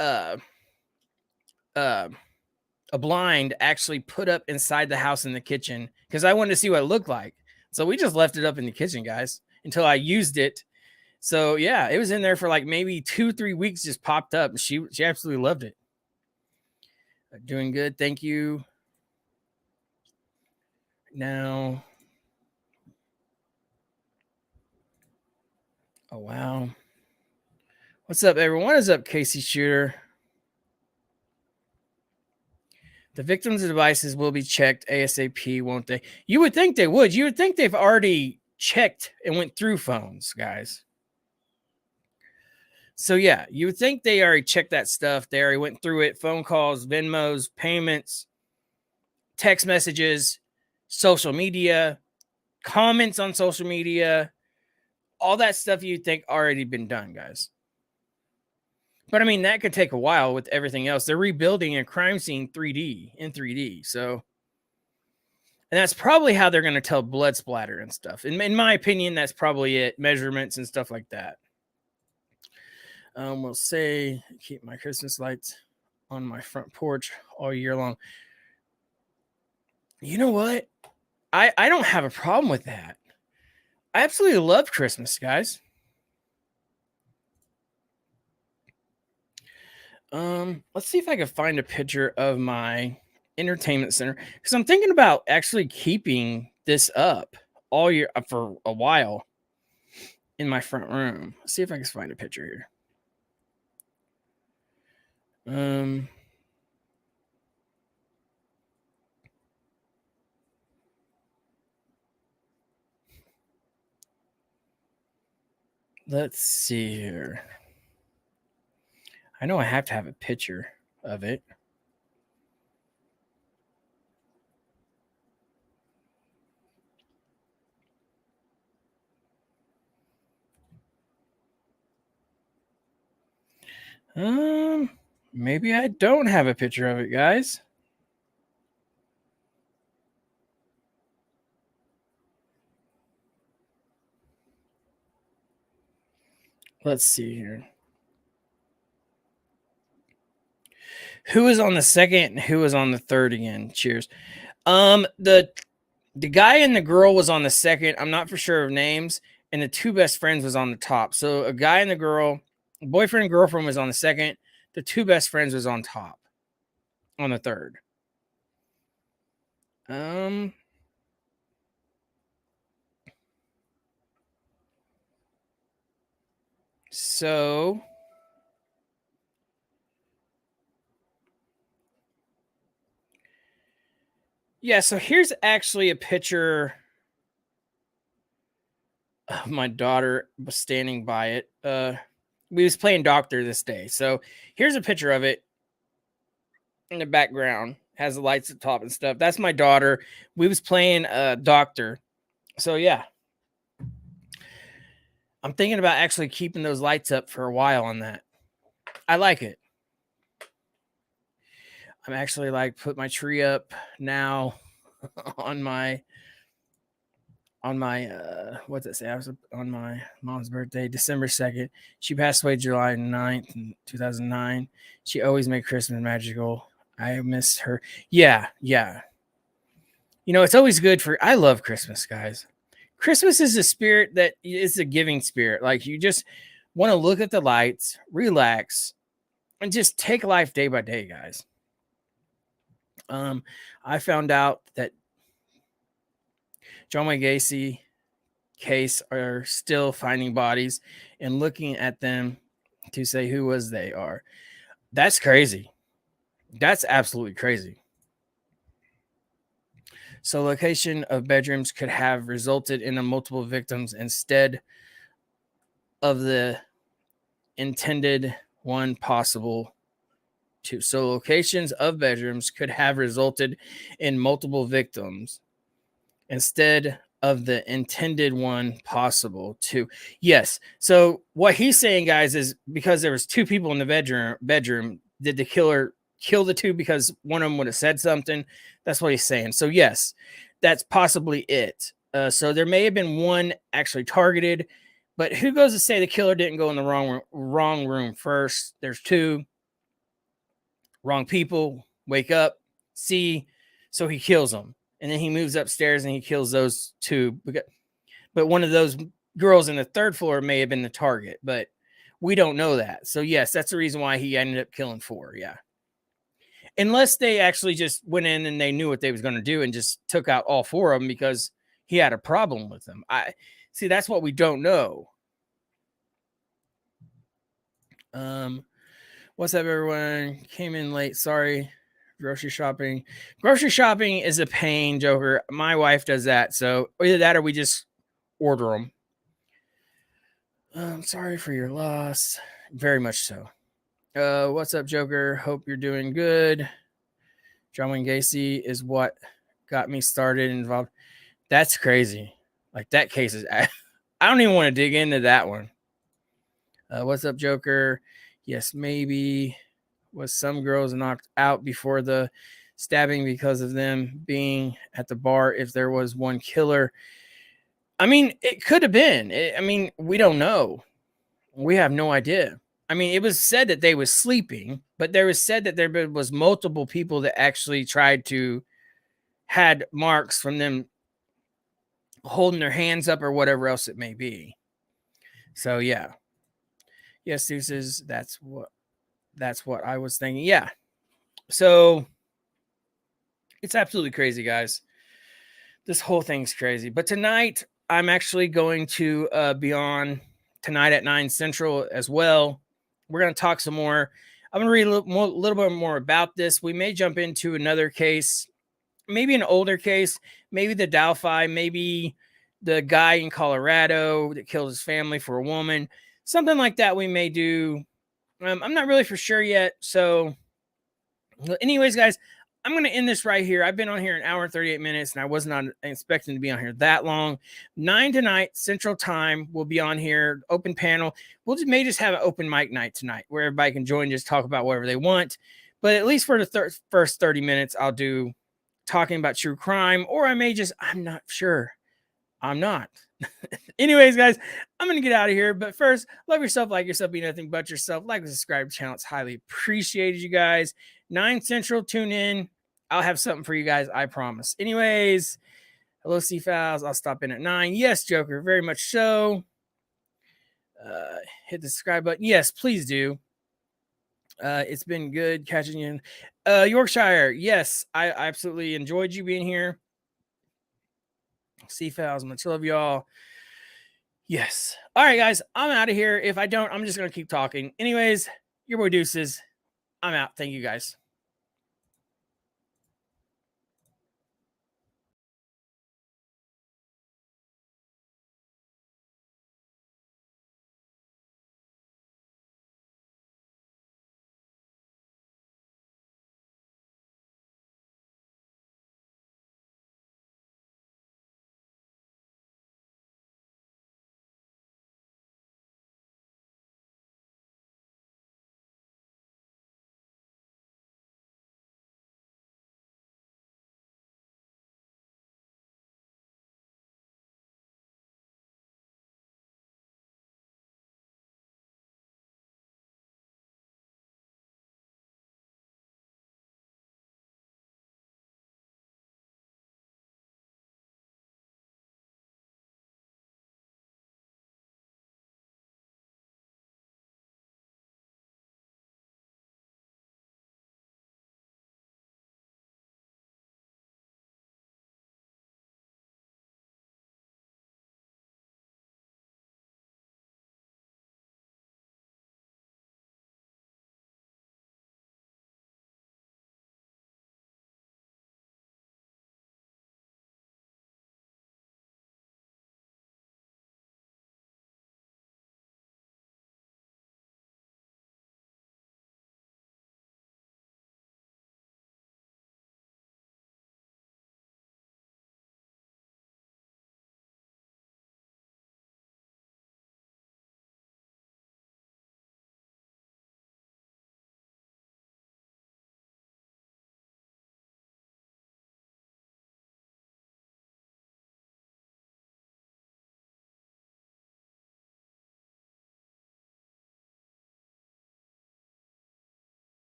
Speaker 1: blind actually put up inside the house in the kitchen because I wanted to see what it looked like. So we just left it up in the kitchen, guys, until I used it. So yeah, it was in there for like maybe 2-3 weeks, just popped up. She absolutely loved it. Doing good. Thank you. Now. Oh, wow. What's up, everyone? What is up, Casey Shooter? The victims' devices will be checked ASAP, won't they? You would think they would. You would think they've already checked and went through phones, guys. So, yeah, you would think they already checked that stuff. They already went through it. Phone calls, Venmos, payments, text messages, social media, comments on social media, all that stuff you think already been done, guys. But I mean, that could take a while with everything else. They're rebuilding a crime scene in 3D. So, and that's probably how they're going to tell blood splatter and stuff. In my opinion, that's probably it. Measurements and stuff like that. We'll say keep my Christmas lights on my front porch all year long. You know what? I don't have a problem with that. I absolutely love Christmas, guys. Let's see if I can find a picture of my entertainment center, because I'm thinking about actually keeping this up all year for a while in my front room. Let's see if I can find a picture here. Let's see here. I know I have to have a picture of it. Maybe I don't have a picture of it, guys. Let's see here. Who was on the second and who was on the third again? Cheers. The guy and the girl was on the second. I'm not for sure of names. And the two best friends was on the top. So a guy and the girl, boyfriend and girlfriend was on the second. The two best friends was on top on the third. So yeah, so here's actually a picture of my daughter standing by it. We was playing doctor this day. So here's a picture of it in the background. Has the lights at the top and stuff. That's my daughter. We was playing doctor. So yeah. I'm thinking about actually keeping those lights up for a while on that. I like it. I'm actually like put my tree up now on my what's it say? I was on my mom's birthday, December 2nd. She passed away July 9th in 2009. She always made Christmas magical. I miss her. Yeah. You know, it's always good I love Christmas, guys. Christmas is a spirit that is a giving spirit. Like you just want to look at the lights, relax, and just take life day by day, guys. I found out that John Wayne Gacy case are still finding bodies and looking at them to say who was they are. That's crazy. That's absolutely crazy. So location of bedrooms could have resulted in a multiple victims instead of the intended one possible two. So locations of bedrooms could have resulted in multiple victims instead of the intended one possible two. Yes. So what he's saying, guys, is because there was two people in the bedroom, did the killer kill the two because one of them would have said something? That's what he's saying. So yes, that's possibly it. So there may have been one actually targeted, but who goes to say the killer didn't go in the wrong room first? There's two wrong people, wake up, see, so he kills them. And then he moves upstairs and he kills those two. But one of those girls in the third floor may have been the target, but we don't know that. So yes, that's the reason why he ended up killing four. Yeah. Unless they actually just went in and they knew what they was going to do and just took out all four of them because he had a problem with them. I see. That's what we don't know. What's up, everyone? Came in late. Sorry. Grocery shopping. Grocery shopping is a pain, Joker. My wife does that. So either that or we just order them. Sorry for your loss. Very much so. What's up, Joker? Hope you're doing good. John Wayne Gacy is what got me started involved. That's crazy. Like that case is, I don't even want to dig into that one. What's up, Joker? Yes, maybe was some girls knocked out before the stabbing because of them being at the bar. If there was one killer, I mean, it could have been. I mean, we don't know. We have no idea. I mean, it was said that they was sleeping, but there was said that there was multiple people that actually tried to had marks from them holding their hands up or whatever else it may be. So yeah. Yes, Deuces, that's what I was thinking. Yeah. So it's absolutely crazy, guys. This whole thing's crazy. But tonight, I'm actually going to be on tonight at 9 Central as well. We're going to talk some more. I'm going to read a little bit more about this. We may jump into another case, maybe an older case, maybe the Delphi, maybe the guy in Colorado that killed his family for a woman. Something like that we may do. I'm not really for sure yet. So anyways, guys, I'm going to end this right here. I've been on here an hour and 38 minutes, and I was not expecting to be on here that long. 9 tonight, Central Time, we'll be on here, open panel. May just have an open mic night tonight where everybody can join, just talk about whatever they want. But at least for the first 30 minutes, I'll do talking about true crime, or I may just, I'm not sure. I'm not. Anyways, guys, I'm going to get out of here. But first, love yourself, like yourself, be nothing but yourself. Like and subscribe to the channel. It's highly appreciated, you guys. 9 Central, tune in. I'll have something for you guys, I promise. Anyways, hello, C-Files. I'll stop in at 9. Yes, Joker, very much so. Hit the subscribe button. Yes, please do. It's been good catching you in Yorkshire. Yes, I absolutely enjoyed you being here. C-Files, much love y'all. Yes. All right, guys, I'm out of here. If I don't, I'm just going to keep talking. Anyways, your boy Deuces. I'm out. Thank you, guys.